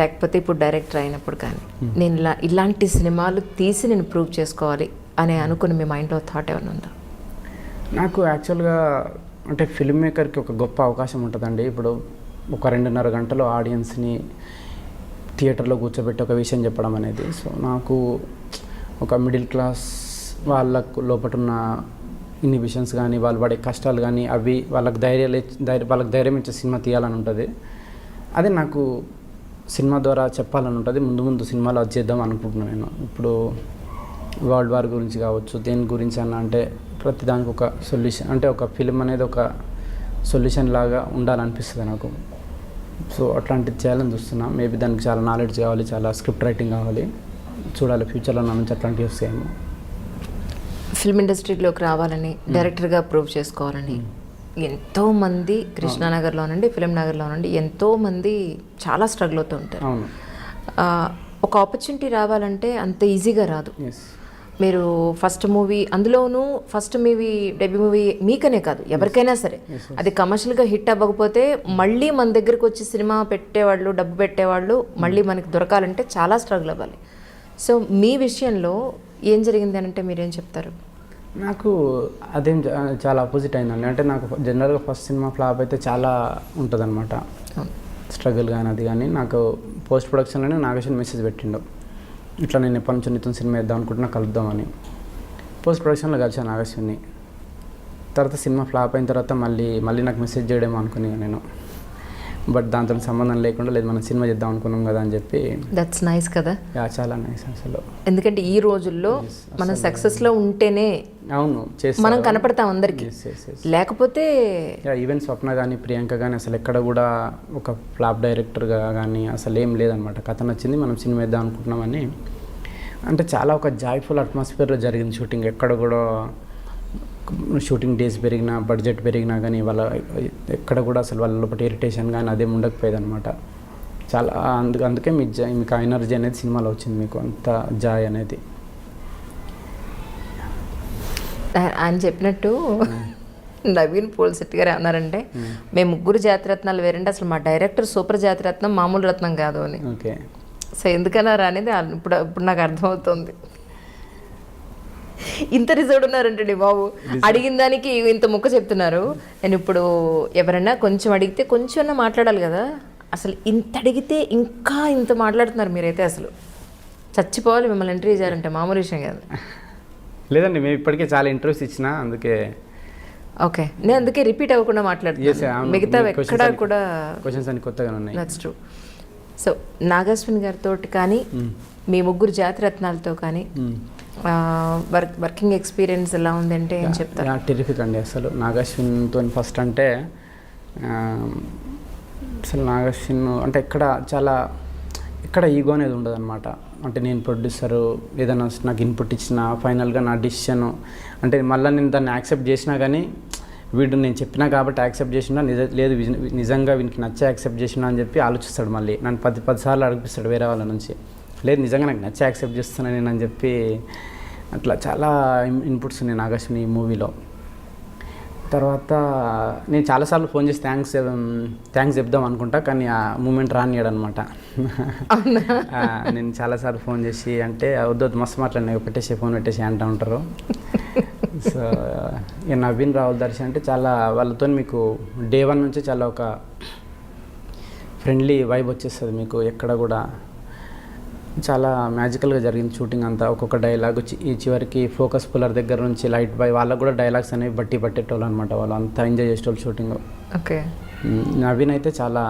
లేకపోతే ఇప్పుడు డైరెక్టర్ అయినప్పుడు కానీ నేను ఇలాంటి సినిమాలు తీసి నేను ప్రూవ్ చేసుకోవాలి అని అనుకుని మీ మైండ్లో థాట్ ఏమైనా ఉందా? నాకు యాక్చువల్గా అంటే ఫిల్మ్ మేకర్కి ఒక గొప్ప అవకాశం ఉంటుందండి. ఇప్పుడు ఒక 2.5 గంటలు ఆడియన్స్ని థియేటర్లో కూర్చోబెట్టి ఒక విషయం చెప్పడం అనేది. సో నాకు ఒక మిడిల్ క్లాస్ వాళ్ళకు లోపల ఉన్న ఇన్హిబిషన్స్ కానీ వాళ్ళు పడే కష్టాలు కానీ అవి వాళ్ళకి ధైర్యం ఇచ్చే సినిమా తీయాలని ఉంటుంది. అదే నాకు సినిమా ద్వారా చెప్పాలని ఉంటుంది. ముందు ముందు సినిమాలో అది చేద్దాం అనుకుంటున్నాను నేను. ఇప్పుడు వరల్డ్ వార్ గురించి కావచ్చు, దేని గురించి అన్న అంటే ప్రతిదానికి ఒక సొల్యూషన్, అంటే ఒక ఫిలిం అనేది ఒక సొల్యూషన్ లాగా ఉండాలనిపిస్తుంది నాకు. సో అట్లాంటిది చేయాలని చూస్తున్నా. మేబీ దానికి చాలా నాలెడ్జ్ కావాలి, చాలా స్క్రిప్ట్ రైటింగ్ కావాలి. చూడాలి ఫ్యూచర్లో నా నుంచి అట్లాంటివి వస్తాయేమో. ఫిల్మ్ ఇండస్ట్రీలోకి రావాలని, డైరెక్టర్గా ప్రూవ్ చేసుకోవాలని ఎంతోమంది కృష్ణానగర్లోనండి, ఫిలిం నగర్లోనండి ఎంతోమంది చాలా స్ట్రగుల్ అవుతూ ఉంటారు. అవును. ఒక ఆపర్చునిటీ రావాలంటే అంత ఈజీగా రాదు. ఎస్. మీరు ఫస్ట్ మూవీ, అందులోనూ ఫస్ట్ మూవీ డెబ్యూ మూవీ మీకనే కాదు ఎవరికైనా సరే, అది కమర్షియల్గా హిట్ అవ్వకపోతే మళ్ళీ మన దగ్గరకు వచ్చి సినిమా పెట్టేవాళ్ళు, డబ్బు పెట్టేవాళ్ళు మళ్ళీ మనకి దొరకాలంటే చాలా స్ట్రగుల్ అవ్వాలి. సో మీ విషయంలో ఏం జరిగింది అని అంటే మీరేం చెప్తారు? నాకు అదేం చాలా ఆపోజిట్ అయిందండి. అంటే నాకు జనరల్గా ఫస్ట్ సినిమా ఫ్లాప్ అయితే చాలా ఉంటుంది అనమాట, స్ట్రగుల్ కానీ అది కానీ. నాకు పోస్ట్ ప్రొడక్షన్లోనే నాగేశ్వన్ మెసేజ్ పెట్టిండు, ఇట్లా నేను ఎప్పటి నుంచి నీతో సినిమా వేద్దాం అనుకుంటున్నా, కలుద్దామని. పోస్ట్ ప్రొడక్షన్లో కలిసాను నాగేశ్వన్ని. తర్వాత సినిమా ఫ్లాప్ అయిన తర్వాత మళ్ళీ నాకు మెసేజ్ చేయడేమో అనుకుని నేను, బట్ దాంతో సంబంధం లేకుండా, లేదు మనం సినిమా చేద్దాం అనుకున్నాం కదా అని చెప్పి. దట్స్ నైస్ కదా. చాలా నైస్ అసలు. ఎందుకంటే ఈ రోజుల్లో మనం సక్సెస్లో ఉంటేనే అవును మనం కనపడతాం అందరికీ, లేకపోతే ఈవెన్ స్వప్న కానీ ప్రియాంక కానీ అసలు ఎక్కడ కూడా ఒక ఫ్లాప్ డైరెక్టర్గా కానీ అసలు ఏం లేదనమాట. కథ నచ్చింది, మనం సినిమా వేద్దాం అనుకుంటున్నామని. అంటే చాలా ఒక జాయ్ఫుల్ అట్మాస్ఫియర్లో జరిగింది షూటింగ్. ఎక్కడ కూడా షూటింగ్ డేస్ పెరిగినా, బడ్జెట్ పెరిగినా కానీ ఎక్కడ కూడా అసలు వాళ్ళ లోపల ఇరిటేషన్ కానీ అదేం ఉండకపోయేది అనమాట. చాలా అందుకే మీకు ఆ ఎనర్జీ అనేది సినిమాలో వచ్చింది, మీకు అంత జాయ్ అనేది. ఆయన చెప్పినట్టు నవీన్ పోల్శెట్టి గారు ఏమన్నారంటే, మేము ముగ్గురు జాతిరత్నాలు వేరంటే అసలు మా డైరెక్టర్ సూపర్ జాతిరత్నం, మామూలు రత్నం కాదు అని. ఓకే. సో ఎందుకన్నారు అనేది ఇప్పుడు నాకు అర్థమవుతుంది. ఇంత రిజర్వ్ ఉన్నారంటండి బాబు, అడిగిన దానికి ఇంత ముక్క చెప్తున్నారు. నేను ఇప్పుడు ఎవరైనా కొంచెం అడిగితే కొంచెం మాట్లాడాలి కదా, అసలు ఇంత అడిగితే ఇంకా ఇంత మాట్లాడుతున్నారు మీరైతే. అసలు చచ్చిపోవాలి మిమ్మల్ని ఎంట్రీ చేయాలంటే, మామూలు విషయం కాదు. లేదండి, మేము ఇప్పటికే చాలా ఇంటర్వ్యూస్ ఇచ్చినా, అందుకే. ఓకే, నేను అందుకే రిపీట్ అవ్వకుండా మాట్లాడుతున్నాను. మిగతా ఎక్కడా కూడా క్వశ్చన్స్ అన్ని కొత్తగా ఉన్నాయి. That's true. సో నాగశ్విన్ గారితో కానీ, మీ ముగ్గురు జాతిరత్నాలతో కానీ వర్కింగ్ ఎక్స్పీరియన్స్ ఎలా ఉందంటే ఏం చెప్తారు? టెరిఫిక్ అండి. అసలు నాగశ్విన్తో ఫస్ట్ అంటే అసలు నాగశ్విన్ అంటే ఎక్కడ ఈగో అనేది ఉండదు అనమాట. అంటే నేను ప్రొడ్యూసరు ఏదైనా నాకు ఇన్పుట్ ఇచ్చినా, ఫైనల్గా నా డిసిషన్ అంటే మళ్ళీ నేను దాన్ని యాక్సెప్ట్ చేసినా కానీ, వీడు నేను చెప్పినా కాబట్టి యాక్సెప్ట్ చేసినా, లేదు నిజంగా వీనికి నచ్చే యాక్సెప్ట్ చేసినా అని చెప్పి ఆలోచిస్తాడు. మళ్ళీ నన్ను 10 సార్లు అడిగిస్తాడు వేరే వాళ్ళ నుంచి, లేదు నిజంగా నాకు నచ్చే యాక్సెప్ట్ చేస్తున్నాను నేను అని చెప్పి. అట్లా చాలా ఇన్పుట్స్ ఉన్నాయి నాగశ్విని ఈ మూవీలో. తర్వాత నేను చాలాసార్లు ఫోన్ చేసి థ్యాంక్స్ చెప్దాం అనుకుంటా, కానీ ఆ మూమెంట్ రానియాడు అనమాట. నేను చాలాసార్లు ఫోన్ చేసి అంటే వద్దు మస్తు మాట్లాడినా, పెట్టేసి ఫోన్ పెట్టేసి అంటూ ఉంటారు. సో నవీన్ రావుల దర్శన్ అంటే చాలా వాళ్ళతో మీకు డే 1 నుంచి చాలా ఒక ఫ్రెండ్లీ వైబ్ వచ్చేస్తుంది మీకు. ఎక్కడ కూడా చాలా మ్యాజికల్గా జరిగింది షూటింగ్ అంతా. ఒక్కొక్క డైలాగ్ ఈ చివరికి ఫోకస్ పుల్లర్ దగ్గర నుంచి లైట్ బాయ్ వాళ్ళకు కూడా డైలాగ్స్ అనేవి పట్టేటోళ్ళు అనమాట. వాళ్ళు అంతా ఎంజాయ్ చేసేటోళ్ళు షూటింగ్. ఓకే. నవీన్ అయితే చాలా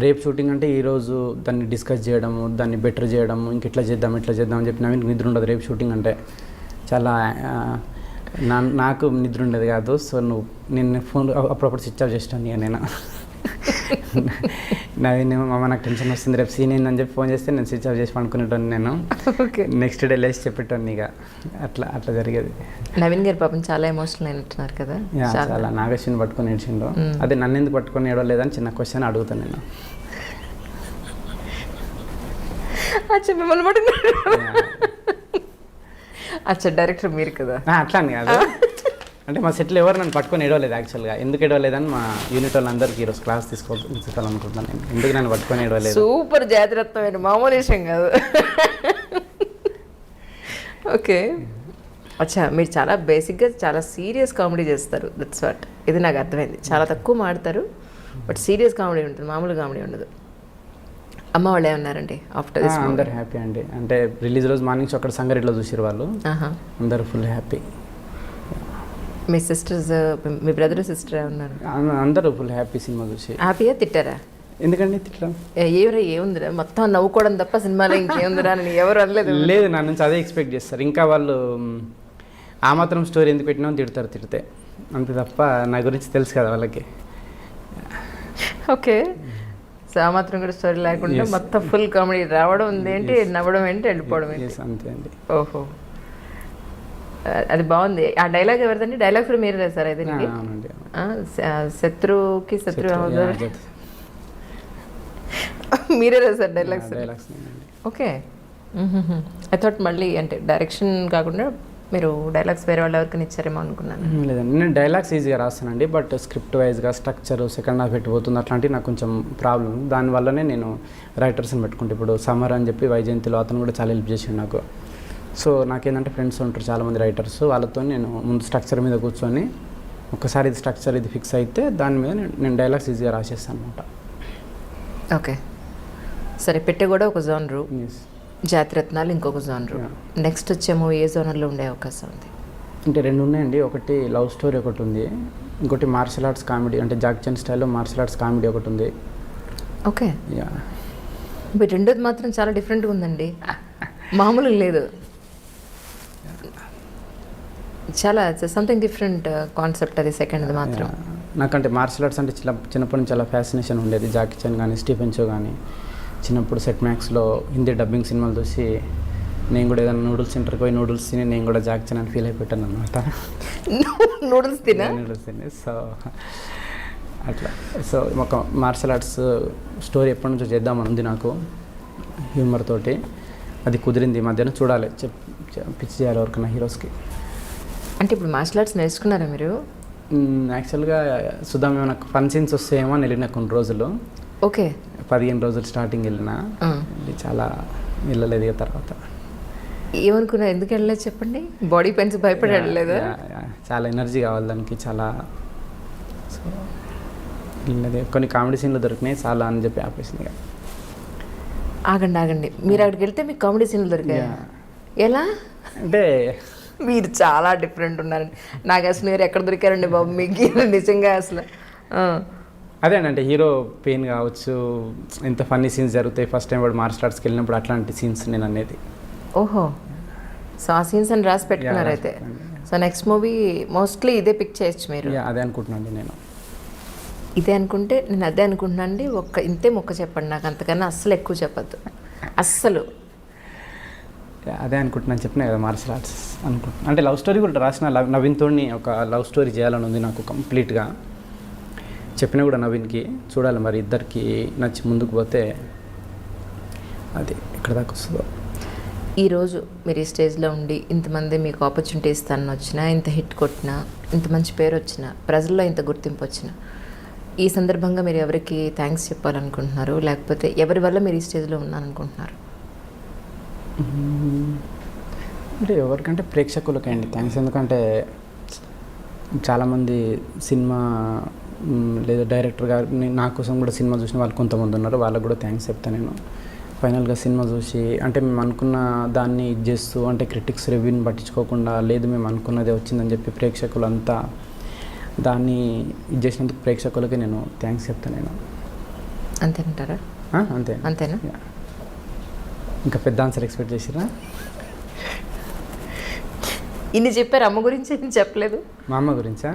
రేపు షూటింగ్ అంటే ఈరోజు దాన్ని డిస్కస్ చేయడము, దాన్ని బెటర్ చేయడము, ఇట్లా చేద్దాం అని చెప్పి నవీన్కి నిద్ర ఉండదు రేపు షూటింగ్ అంటే. చాలా నాకు నిద్ర ఉండేది కాదు. సో నేను ఫోన్ అప్పుడప్పుడు స్విచ్ ఆఫ్ చేస్తాను ఇక నేను. నవీనేమో మామ నాకు టెన్షన్ వస్తుంది రేపు సీన్ ఏందని చెప్పి ఫోన్ చేస్తే నేను స్విచ్ ఆఫ్ చేసి పడుకునేటోని. నేను నెక్స్ట్ డే లేచి చెప్పేటోని. ఇక అట్లా జరిగేది. నవీన్ గారు పాపం చాలా ఎమోషనల్ అయినట్టున్నారు కదా. చాలా నాగశ్విని పట్టుకొని ఏడ్చిండు. అదే నన్ను ఎందుకు పట్టుకొని ఏడవలేదని చిన్న క్వశ్చన్ అడుగుతాను నేను. మిమ్మల్ని పట్టుకున్నాడు. అచ్చా, డైరెక్టర్ మీరు కదా. అట్లా అని కాదు, అంటే మా సెట్లో ఎవరు నన్ను పట్టుకొని ఏడవలేదు యాక్చువల్గా. ఎందుకు ఏడవలేదని మా యూనిట్ వాళ్ళందరికీ ఈరోజు క్లాస్ తీసుకోవాలనుకుంటున్నాను నేను. ఎందుకు నన్ను పట్టుకొని ఏడవలేదు. సూపర్ జాతిరత్నమైన మామూలు విషయం కాదు. ఓకే. అచ్చా, మీరు చాలా బేసిక్గా చాలా సీరియస్ కామెడీ చేస్తారు. That's what. ఇది నాకు అర్థమైంది. చాలా తక్కువ మాడతారు, బట్ సీరియస్ కామెడీ ఉంటుంది, మామూలు కామెడీ ఉండదు. అమ్మ వాళ్ళు ఏమన్నారండి ఆఫ్టర్ దిస్? అందరు హ్యాపీ అండి. అంటే రిలీజ్ రోజు మార్నింగ్ అక్కడ సంగారెడ్డిలో చూసారు వాళ్ళు. అందరు ఫుల్ హ్యాపీ. మీ సిస్టర్స్, మీ బ్రదర్ సిస్టర్ ఉన్నారు, అందరూ ఫుల్ హ్యాపీ సినిమా చూసి. హ్యాపీగా తిట్టారా? ఎందుకండి తిట్లా ఏముందిరా మొత్తం నవ్వుకోవడం తప్ప సినిమాలో ఇంకేముందిరా అని ఎవరు అనలేదు. లేదు, నా నుంచి అదే ఎక్స్పెక్ట్ చేస్తారు. ఇంకా వాళ్ళు ఆ మాత్రం స్టోరీ ఎందుకు పెట్టినామని తిడతారు, తిడితే అంతే తప్ప నా గురించి తెలుసు కదా వాళ్ళకి. ఓకే, సో ఆ మాత్రం కూడా స్టోరీ లేకుండా మొత్తం ఫుల్ కామెడీ రావడం ఉంది ఏంటి, నవ్వడం ఏంటి, వెళ్ళిపోవడం ఏంటి. అంతే అండి. ఓహో, అది బాగుంది. ఆ డైలాగ్ ఎవరిదండి? డైలాగ్ కూడా మీరు రాశారు అయితే? అవునండి. శత్రువుకి శత్రు మీరే రాశారు డైలాగ్స్? ఓకే, ఐ థాట్ మళ్ళీ అంటే డైరెక్షన్ కాకుండా మీరు డైలాగ్స్ వేరే వాళ్ళు ఎవరికైనా ఇచ్చారేమో అనుకున్నాను. లేదండి, నేను డైలాగ్స్ ఈజీగా రాస్తానండి, బట్ స్క్రిప్ట్ వైజ్గా స్ట్రక్చర్ సెకండ్ హాఫ్ పెట్టిపోతుంది అట్లాంటివి నాకు కొంచెం ప్రాబ్లం. దానివల్లనే నేను రైటర్స్ని పెట్టుకుంటే, ఇప్పుడు సమర్ అని చెప్పి వైజయంతిలో అతను కూడా చాలా హెల్ప్ చేసాడు నాకు. సో నాకేంటంటే ఫ్రెండ్స్ ఉంటారు చాలామంది రైటర్స్, వాళ్ళతో నేను ముందు స్ట్రక్చర్ మీద కూర్చొని ఒకసారి ఇది స్ట్రక్చర్ ఇది ఫిక్స్ అయితే దాని మీద నేను డైలాగ్స్ ఈజీగా రాసేస్తాను అనమాట. ఓకే, సరే. పెట్టే కూడా ఒక జోనరు, జాతిరత్నాలు ఇంకొక జోనరు. నెక్స్ట్ వచ్చే మూవీ ఏ జోనర్లో ఉండే అవకాశం ఉంది? అంటే రెండు ఉన్నాయండి. ఒకటి లవ్ స్టోరీ ఒకటి ఉంది, ఇంకోటి మార్షల్ ఆర్ట్స్ కామెడీ, అంటే జాక్ చన్ స్టైల్లో మార్షల్ ఆర్ట్స్ కామెడీ ఒకటి ఉంది. ఓకే, మీరు రెండోది మాత్రం చాలా డిఫరెంట్గా ఉందండి, మామూలుగా లేదు. చాలా సంథింగ్ డిఫరెంట్ కాన్సెప్ట్ అది సెకండ్ది మాత్రం. నాకంటే మార్షల్ ఆర్ట్స్ అంటే చిన్నప్పటి నుంచి చాలా ఫ్యాసినేషన్ ఉండేది. జాకీ చాన్ కానీ స్టీఫెన్ చో కానీ చిన్నప్పుడు సెట్ మ్యాక్స్లో హిందీ డబ్బింగ్ సినిమాలు చూసి నేను కూడా ఏదైనా నూడిల్స్ సెంటర్కి పోయి నూడిల్స్ తిని నేను కూడా జాకీ చాన్ అని ఫీల్ అయిపోయాను అనమాట. నూడిల్స్ తిని. సో అట్లా, సో ఒక మార్షల్ ఆర్ట్స్ స్టోరీ ఎప్పటి నుంచో చేద్దామని ఉంది నాకు, హ్యూమర్ తోటి. అది కుదిరింది ఈ మధ్యన, చూడాలి పిచ్ చేయాలి ఎవరికైనా హీరోస్కి. అంటే ఇప్పుడు మార్షల్ ఆర్ట్స్ నేర్చుకున్నారా మీరు? యాక్చువల్గా సుధామ్ నాకు ఫన్ సీన్స్ వస్తాయేమో అని వెళ్ళిన కొన్ని రోజులు. ఓకే, 15 రోజులు స్టార్టింగ్ వెళ్ళిన, చాలా వెళ్ళలేదు. ఇక తర్వాత ఏమనుకున్నా, ఎందుకు వెళ్ళలేదు చెప్పండి? బాడీ పెయిన్స్ భయపడి వెళ్ళలేదు? చాలా ఎనర్జీ కావాలి దానికి, చాలా. సో వెళ్ళలేదు. కొన్ని కామెడీ సీన్లు దొరికినాయి చాలా అని చెప్పి ఆపేసింది. ఆగండి, మీరు అక్కడికి వెళ్తే మీకు కామెడీ సీన్లు దొరికాయి? ఎలా అంటే మీరు చాలా డిఫరెంట్ ఉన్నారండి. నాకు అసలు మీరు ఎక్కడ దొరికారండి బాబు మీకు నిజంగా అసలు? అదే అంటే హీరో పెయిన్ కావచ్చు, ఎంత ఫన్నీ సీన్స్ జరుగుతాయి ఫస్ట్ టైం వాడు మార్షల్ ఆర్ట్స్కి వెళ్ళినప్పుడు, అట్లాంటి సీన్స్ నేను అనేది. ఓహో, సో ఆ సీన్స్ అని రాసి పెట్టుకున్నారు అయితే. సో నెక్స్ట్ మూవీ మోస్ట్లీ ఇదే పిక్ చేయొచ్చు మీరు? అదే అనుకుంటున్నాను నేను. ఇదే అనుకుంటే నేను అదే అనుకుంటున్నాను అండి. ఇంతే మొక్క చెప్పండి నాకు, అంతకన్నా అస్సలు ఎక్కువ చెప్పద్దు అస్సలు. అదే అనుకుంటున్నాను, చెప్పినా కదా మార్షల్ ఆర్ట్స్ అనుకుంటున్నాను. అంటే లవ్ స్టోరీ కూడా రాసిన, నవీన్తోని ఒక లవ్ స్టోరీ చేయాలని ఉంది నాకు కంప్లీట్గా. చెప్పినా కూడా నవీన్కి, చూడాలి మరి ఇద్దరికి నచ్చి ముందుకు పోతే అది ఎక్కడ దాకా వస్తుందో. ఈరోజు మీరు ఈ స్టేజ్లో ఉండి ఇంతమంది మీకు ఆపర్చునిటీ ఇస్తానని వచ్చినా, ఇంత హిట్ కొట్టినా, ఇంత మంచి పేరు వచ్చినా, ప్రజల్లో ఇంత గుర్తింపు వచ్చినా, ఈ సందర్భంగా మీరు ఎవరికి థ్యాంక్స్ చెప్పాలనుకుంటున్నారు, లేకపోతే ఎవరి వల్ల మీరు ఈ స్టేజ్లో ఉన్నారనుకుంటున్నారు? అంటే ఎవరికంటే ప్రేక్షకులకే అండి థ్యాంక్స్. ఎందుకంటే చాలామంది సినిమా లేదా డైరెక్టర్ గారు నా కోసం కూడా సినిమా చూసిన వాళ్ళు కొంతమంది ఉన్నారు, వాళ్ళకు కూడా థ్యాంక్స్ చెప్తాను నేను. ఫైనల్గా సినిమా చూసి అంటే మేము అనుకున్న దాన్ని ఇది చేస్తూ, అంటే క్రిటిక్స్ రివ్యూని పట్టించుకోకుండా, లేదు మేము అనుకున్నదే వచ్చిందని చెప్పి ప్రేక్షకులంతా దాన్ని ఇది చేసినందుకు ప్రేక్షకులకి నేను థ్యాంక్స్ చెప్తాను నేను. అంతేనంటారా? అంతేనా? ఇంకా పెద్ద ఆన్సర్ ఎక్స్పెక్ట్ చేసిరా? ఇన్ని చెప్పారు, అమ్మ గురించి ఏం చెప్పలేదు? మా అమ్మ గురించా?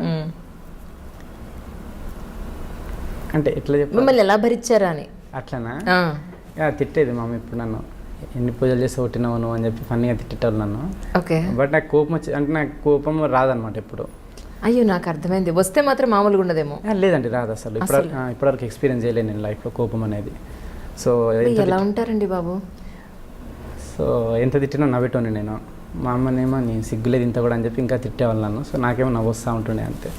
అంటే ఎట్లా చెప్పారు, మిమ్మల్ని ఎలా భరించారా అని? అట్లనా? తిట్టేది మా అమ్మ ఇప్పుడు నన్ను, ఎన్ని పూజలు చేసి కొట్టినావు నువ్వు అని చెప్పి ఫన్నీగా తిట్టేటోళ్ళు నన్ను. ఓకే, బట్ నాకు కోపం వచ్చి, అంటే నాకు కోపం రాదనమాట ఎప్పుడు. అయ్యో, నాకు అర్థమైంది. వస్తే మాత్రం మామూలుగా ఉండదేమో? లేదండి, రాదు అసలు. ఇప్పటివరకు ఎక్స్పీరియన్స్ చేయలేదు నేను లైఫ్లో కోపం అనేది. సో ఎలా ఉంటారండి బాబు? సో ఎంత తిట్టినా నవ్వేటోని నేను. మా అమ్మనేమో నేను సిగ్గులేదు ఇంత కూడా అని చెప్పి ఇంకా తిట్టేవాళ్ళు నన్ను. సో నాకేమో నవ్వు వస్తూ ఉంటుండే అంతే.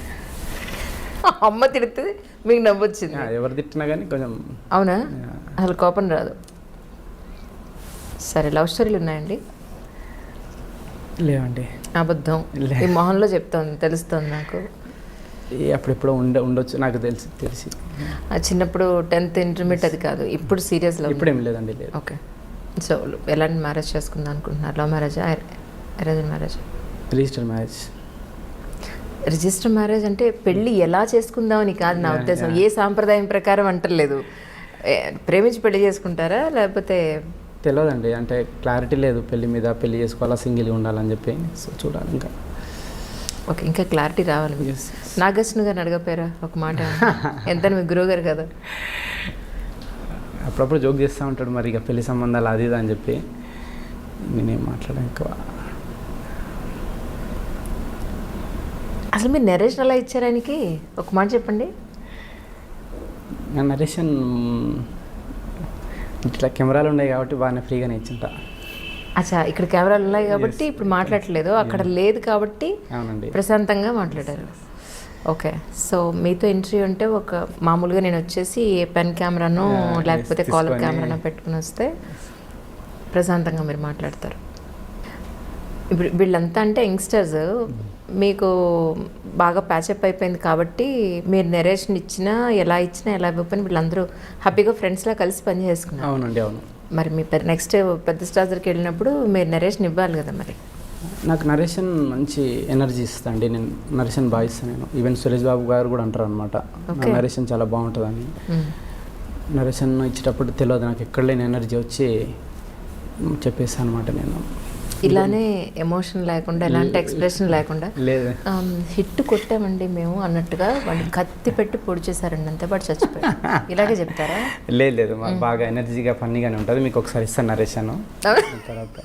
అమ్మ తిడితే మీకు నవ్వు వచ్చింది? ఎవరు తిట్టినా కానీ కొంచెం. అవునా? అసలు కోపం రాదు. సరే, లవ్ స్టోరీలు ఉన్నాయండి? లేవండి. అబద్ధం ఈ మొహంలో చెప్తాను, తెలుస్తుంది నాకు. అప్పుడెప్పుడో ఉండొచ్చు, నాకు తెలిసి. చిన్నప్పుడు 10th ఇంటర్మీడియట్ అది కాదు, ఇప్పుడు సీరియస్లో? ఇప్పుడు ఏం లేదండి, లేదు. ఓకే, సో ఎలాంటి మ్యారేజ్ చేసుకుందాం అనుకుంటున్నారు? లవ్ మ్యారేజా, arrange marriage? Register marriage. Register marriage అంటే పెళ్ళి ఎలా చేసుకుందామని కాదు నా ఉద్దేశం, ఏ సాంప్రదాయం ప్రకారం అంటలేదు. ప్రేమించి పెళ్లి చేసుకుంటారా లేకపోతే? తెలియదండి, అంటే క్లారిటీ లేదు పెళ్లి మీద, పెళ్లి చేసుకోవాలా సింగిల్గా ఉండాలని చెప్పి. సో చూడాలి ఇంకా. ఓకే, ఇంకా క్లారిటీ రావాలి. నాగార్జున గారిని అడగపోయారా ఒక మాట? ఎంత మీ గురువు గారు కదా. అప్పుడప్పుడు జోక్ చేస్తూ ఉంటాడు మరి ఇక పెళ్లి సంబంధాలు అది ఇది అని చెప్పి. నేనేం మాట్లాడా ఎక్కువ. అసలు మీరు నరేషన్ ఎలా ఇచ్చారు ఆయనకి? ఒక మాట చెప్పండి. నరేషన్ ఇట్లా కెమెరాలు ఉన్నాయి కాబట్టి బాగానే ఫ్రీగానే ఇచ్చింటా. అచ్చా, ఇక్కడ కెమెరాలు ఉన్నాయి కాబట్టి ఇప్పుడు మాట్లాడట్లేదు, అక్కడ లేదు కాబట్టి అవునండి ప్రశాంతంగా మాట్లాడారు. ఓకే, సో మీతో ఇంటర్వ్యూ అంటే ఒక మామూలుగా నేను వచ్చేసి ఏ పెన్ కెమెరానో లేకపోతే కాలర్ కెమెరానో పెట్టుకుని వస్తే ప్రశాంతంగా మీరు మాట్లాడతారు. ఇప్పుడు వీళ్ళంతా అంటే యంగ్స్టర్స్, మీకు బాగా ప్యాచప్ అయిపోయింది కాబట్టి మీరు నెరేషన్ ఇచ్చినా ఎలా ఇవ్వకపోయినా వీళ్ళందరూ హ్యాపీగా ఫ్రెండ్స్లా కలిసి పని చేసుకున్నారు. అవునండి, అవును. మరి మీ నెక్స్ట్ పెద్ద స్టార్ దగ్గరికి వెళ్ళినప్పుడు మీరు నరేషన్ ఇవ్వాలి కదా. మరి నాకు నరేషన్ మంచి ఎనర్జీ ఇస్తా అండి. నేను నరేషన్ బాగా ఇస్తాను. నేను ఈవెన్ సురేష్ బాబు గారు కూడా అంటారు అనమాట, నరేషన్ చాలా బాగుంటుందని. నరేషన్ ఇచ్చేటప్పుడు తెలియదు నాకు, ఎక్కడ లేని ఎనర్జీ వచ్చి చెప్పేస్తాను అనమాట. నేను ఇలానే ఎమోషన్ లేకుండా ఎలాంటి ఎక్స్ప్రెషన్ లేకుండా లేదు హిట్ కొట్టామండి మేము అన్నట్టుగా వాళ్ళు కత్తి పెట్టి పొడి చేశారండి, అంతే పాటు చచ్చిపోయారు. ఇలాగే చెప్తారా? లేదు, మాకు బాగా ఎనర్జీగా ఫన్నీగానే ఉంటుంది. మీకు ఒకసారి ఇస్తాను నరేషన్ తర్వాత.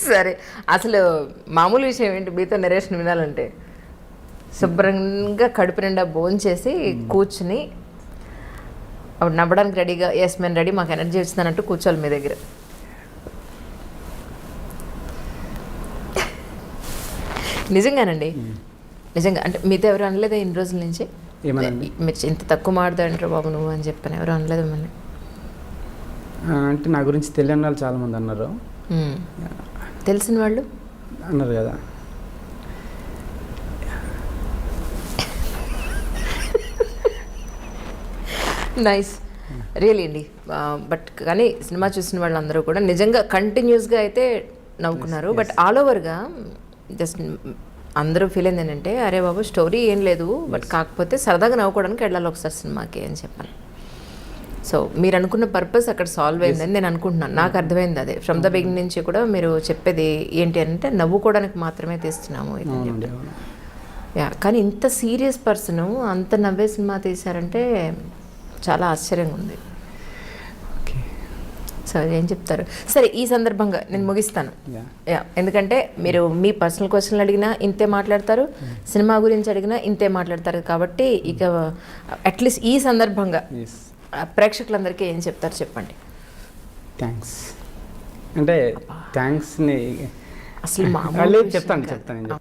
సరే, అసలు మామూలు విషయం ఏంటి మీతో నరేషన్ వినాలంటే? శుభ్రంగా కడుపు నిండా భోంచేసి కూర్చుని అప్పుడు నవ్వడానికి రెడీగా, ఎస్ మేము రెడీ, మాకు ఎనర్జీ వచ్చిందన్నట్టు కూర్చోవాలి మీ దగ్గర. నిజంగానండి, నిజంగా. అంటే మీతో ఎవరు అనలేదా ఇన్ని రోజుల నుంచి? ఏమనండి? మీరు ఇంత తక్కువ మాట్లాడంటారు బాబు నువ్వు అని చెప్పాను, ఎవరు అనలేదు మిమ్మల్ని? అంటే నా గురించి తెలియని వాళ్ళు చాలామంది అన్నారు. తెలిసిన వాళ్ళు అన్నారు కదా. నైస్, రియలీ అండి. బట్ కానీ సినిమా చూసిన వాళ్ళందరూ కూడా నిజంగా కంటిన్యూస్గా అయితే నవ్వుకున్నారు. బట్ ఆల్ ఓవర్గా జస్ట్ అందరూ ఫీల్ అయింది ఏంటంటే, అరే బాబు స్టోరీ ఏం లేదు, బట్ కాకపోతే సరదాగా నవ్వుకోవడానికి వెళ్ళాలి ఒకసారి సినిమాకి అని చెప్పాను. సో మీరు అనుకున్న పర్పస్ అక్కడ సాల్వ్ అయిందని నేను అనుకుంటున్నాను. నాకు అర్థమైంది అదే ఫ్రమ్ ద బిగినింగ్ నుంచి కూడా. మీరు చెప్పేది ఏంటి అంటే నవ్వుకోవడానికి మాత్రమే తీస్తున్నాము ఇది. యా, కానీ ఇంత సీరియస్ పర్సన్ అంత నవ్వే సినిమా తీశారంటే చాలా ఆశ్చర్యంగా ఉంది. సరే, ఏం చెప్తారు? సరే, ఈ సందర్భంగా నేను ముగిస్తాను. యా, ఎందుకంటే మీరు మీ పర్సనల్ క్వశ్చన్లు అడిగినా ఇంతే మాట్లాడతారు, సినిమా గురించి అడిగినా ఇంతే మాట్లాడతారు. కాబట్టి ఇక అట్లీస్ట్ ఈ సందర్భంగా ప్రేక్షకులందరికీ ఏం చెప్తారు చెప్పండి. థ్యాంక్స్ అంటే థ్యాంక్స్ని అసలు చెప్తాను.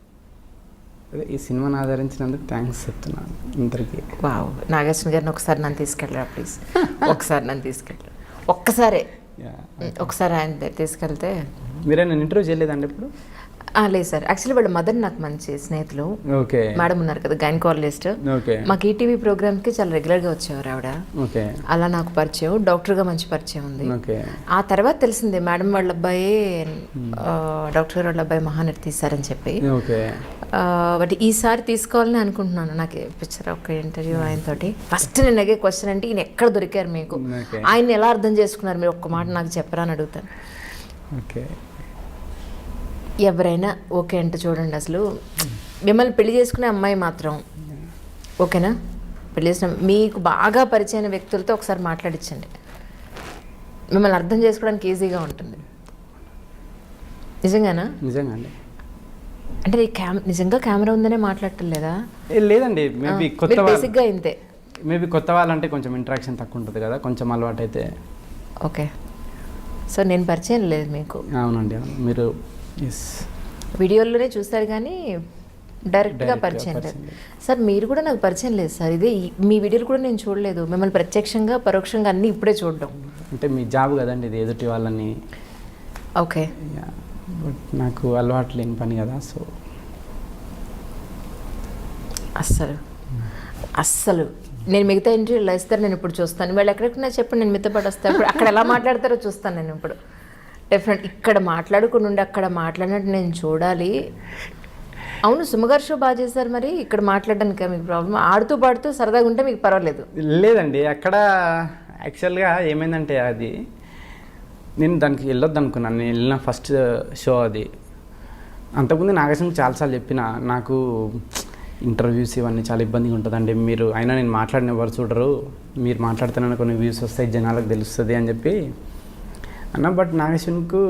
ఈ సినిమాని ఆదరించినందుకు థ్యాంక్స్ చెప్తున్నాను అందరికీ. వావ్, నాగార్జున గారిని ఒకసారి నన్ను తీసుకెళ్ళరా ప్లీజ్. ఒకసారి నన్ను తీసుకెళ్ళరు, ఒకసారి ఆయన తీసుకెళ్తే. మీరే నన్ను ఇంటర్వ్యూ చేయలేదండి ఇప్పుడు? లేదు సార్, యాక్చువల్లీ వాళ్ళ మదర్ నాకు మంచి స్నేహితులు. ఓకే, మేడం ఉన్నారు కదా గైనకాలజిస్ట్. ఓకే, మాకు ఈటీవీ ప్రోగ్రామ్కి చాలా రెగ్యులర్గా వచ్చేవారు ఆవిడ. ఓకే, అలా నాకు పరిచయం, డాక్టర్గా మంచి పరిచయం ఉంది. ఓకే. ఆ తర్వాత తెలిసింది మేడం వాళ్ళ అబ్బాయి, డాక్టర్ గారు వాళ్ళ అబ్బాయి మహానటి తీశారని చెప్పి. ఓకే, బట్ ఈసారి తీసుకోవాలని అనుకుంటున్నాను. నాకు పిక్చర్ ఒక ఇంటర్వ్యూ ఆయనతోటి. ఫస్ట్ నేను అడిగే క్వశ్చన్ అంటే ఈయన ఎక్కడ దొరికారు మీకు, ఆయన ఎలా అర్థం చేసుకున్నారు మీరు, ఒక్క మాట నాకు చెప్పరా అని అడుగుతాను. ఓకే, ఎవరైనా ఓకే అంటే చూడండి, అసలు మిమ్మల్ని పెళ్లి చేసుకునే అమ్మాయి మాత్రం ఓకేనా? పెళ్లి చేసిన మీకు బాగా పరిచయమైన వ్యక్తులతో ఒకసారి మాట్లాడించండి, మిమ్మల్ని అర్థం చేసుకోవడానికి ఈజీగా ఉంటుంది. నిజంగానా? నిజంగా అండి. అంటే నిజంగా కెమెరా ఉందనే మాట్లాడటం లేదా? లేదండి, మేబీ కొత్త బేసిక్గా ఇంతే. మేబీ కొత్త వాళ్ళంటే కొంచెం ఇంటరాక్షన్ తక్కువ ఉంటుంది కదా, కొంచెం అలవాటు అయితే. ఓకే, సో నేను పరిచయం లేదు మీకు? అవునండి, అవును. మీరు వీడియోలోనే చూస్తారు కానీ డైరెక్ట్గా పరిచయం లేదు. సార్ మీరు కూడా నాకు పరిచయం లేదు సార్. ఇదే మీ వీడియోలు కూడా నేను చూడలేదు, మిమ్మల్ని ప్రత్యక్షంగా పరోక్షంగా అన్నీ ఇప్పుడే చూడడం. అంటే మీ జాబ్ కదండి ఇది, ఎదుటి వాళ్ళని. ఓకే, బట్ నాకు అలవాటు లేని పని కదా. సో అస్సలు నేను మిగతా ఇంటర్వ్యూలో ఇస్తారు, నేను ఇప్పుడు చూస్తాను. వాళ్ళు ఎక్కడెక్కడ చెప్పండి, నేను మీతో పాటు వస్తాను. ఇప్పుడు అక్కడ ఎలా మాట్లాడతారో చూస్తాను నేను ఇప్పుడు. డెఫినెట్ ఇక్కడ మాట్లాడుకుని ఉండి అక్కడ మాట్లాడినట్టు నేను చూడాలి. అవును, సుమగారు షో బాగా చేశారు. మరి ఇక్కడ మాట్లాడడానికి మీకు ప్రాబ్లం? ఆడుతూ పాడుతూ సరదాగా ఉంటే మీకు పర్వాలేదు. లేదండి, అక్కడ యాక్చువల్గా ఏమైందంటే అది నేను దానికి వెళ్ళొద్దు అనుకున్నాను. నేను వెళ్ళిన ఫస్ట్ షో అది. అంతకుముందు నాగేశ్వరికి చాలాసార్లు చెప్పిన, నాకు ఇంటర్వ్యూస్ ఇవన్నీ చాలా ఇబ్బందిగా ఉంటుందండి, మీరు అయినా నేను మాట్లాడిన ఎవరు చూడరు, మీరు మాట్లాడుతున్న కొన్ని వ్యూస్ వస్తాయి, జనాలకు తెలుస్తుంది అని చెప్పి అన్న. బట్ నాగేశ్వరికి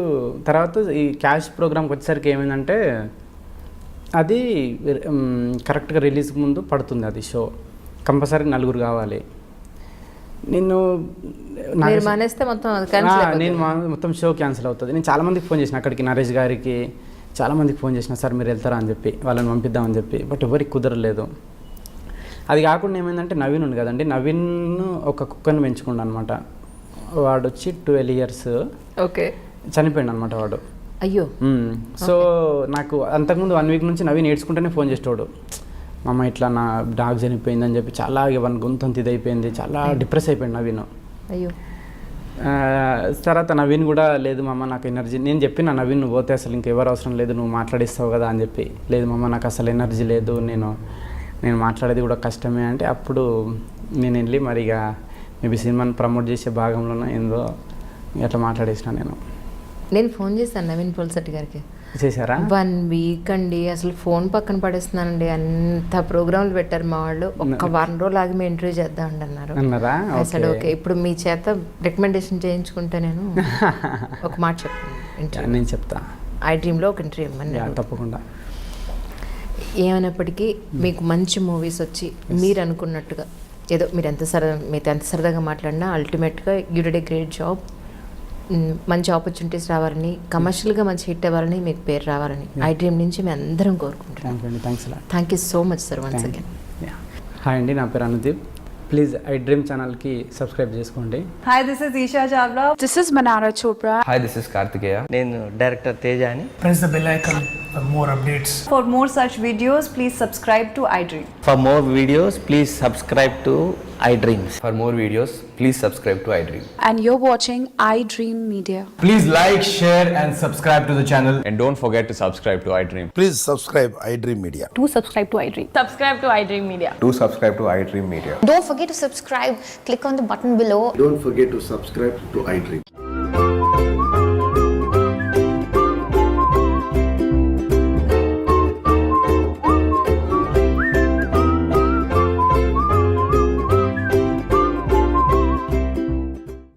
తర్వాత ఈ క్యాష్ ప్రోగ్రామ్కి వచ్చేసరికి ఏమైందంటే అది కరెక్ట్గా రిలీజ్కి ముందు పడుతుంది అది షో, కంపల్సరీ 4 కావాలి. నేను మానేస్తే మొత్తం నేను మొత్తం షో క్యాన్సిల్ అవుతుంది. నేను చాలామందికి ఫోన్ చేసిన, అక్కడికి నరేష్ గారికి చాలామందికి ఫోన్ చేసిన, సార్ మీరు వెళ్తారా అని చెప్పి, వాళ్ళని పంపిద్దామని చెప్పి. బట్ ఎవరికి కుదరలేదు. అది కాకుండా ఏమైందంటే నవీన్ ఉంది కదండి, నవీన్ ఒక కుక్కను పెంచుకుండు అనమాట. వాడు వచ్చి 12 years. ఓకే. చనిపోయింది అనమాట వాడు. అయ్యో. సో నాకు అంతకుముందు 1 week నుంచి నవీన్ ఏడ్చుకుంటేనే ఫోన్ చేసేవాడు, మా అమ్మ ఇట్లా నా డాగ్ చనిపోయింది అని చెప్పి. చాలా ఇవన్నీ గొంతంత ఇదైపోయింది, చాలా డిప్రెస్ అయిపోయింది నవీన్. అయ్యో. తర్వాత నవీన్ కూడా లేదు మమ్మ నాకు ఎనర్జీ, నేను చెప్పిన నవీన్ నువ్వు పోతే అసలు ఇంకెవరు అవసరం లేదు, నువ్వు మాట్లాడిస్తావు కదా అని చెప్పి. లేదు మమ్మ నాకు అసలు ఎనర్జీ లేదు, నేను మాట్లాడేది కూడా కష్టమే అంటే, అప్పుడు నేను వెళ్ళి మరి ఇక మేబీ సినిమాని ప్రమోట్ చేసే భాగంలోనే ఏందో అట్లా మాట్లాడేసిన. నేను ఫోన్ చేశాను నవీన్ పోల్సెట్టి గారికి. చేశారా? 1 week అండి, అసలు ఫోన్ పక్కన పడేస్తున్నానండి. అంత ప్రోగ్రాంలు పెట్టారు మా వాళ్ళు. ఒక్క 1 రోజులు ఆగి మేము ఇంటర్వ్యూ చేద్దామండి అన్నారు. అన్నారా? అసలు ఓకే, ఇప్పుడు మీ చేత రికమెండేషన్ చేయించుకుంటే నేను ఒక మాట చెప్తాను. నేను చెప్తా, ఐ డ్రీమ్లో ఒక ఇంటర్వ్యూ ఇవ్వమని. తప్పకుండా. ఏమైనప్పటికీ మీకు మంచి మూవీస్ వచ్చి మీరు అనుకున్నట్టుగా ఏదో మీతో ఎంత సరదాగా మాట్లాడినా అల్టిమేట్గా you did a great job. మంచి ఆపర్చునిటీస్ రావాలని, కమర్షియల్గా మంచి హిట్ అవ్వాలని, మీకు పేరు రావాలని ఐ డ్రీమ్ నుంచి మేము అందరం కోరుకుంటున్నాం. Thank you so much sir once again. Hi అండి, నా పేరు అనుదీప్. ప్లీజ్ ఐ డ్రీమ్ ఛానల్కి సబ్స్క్రైబ్ చేసుకోండి. Hi, this is Esha Chawla. This is Manara Chopra. Hi, this is Kartikeya. నేను డైరెక్టర్ తేజ అని. Press the bell icon for more updates. For more such videos, please subscribe to iDream. For more videos, please subscribe to iDreams. For more videos, please subscribe to iDream. And you're watching iDream Media. Please like, share and subscribe to the channel. And don't forget to subscribe to iDream. Please subscribe iDream Media. Do subscribe to iDream. Subscribe to iDream Media. Do subscribe to iDream Media. Don't forget to subscribe. Click on the button below. Don't forget to subscribe to iDream.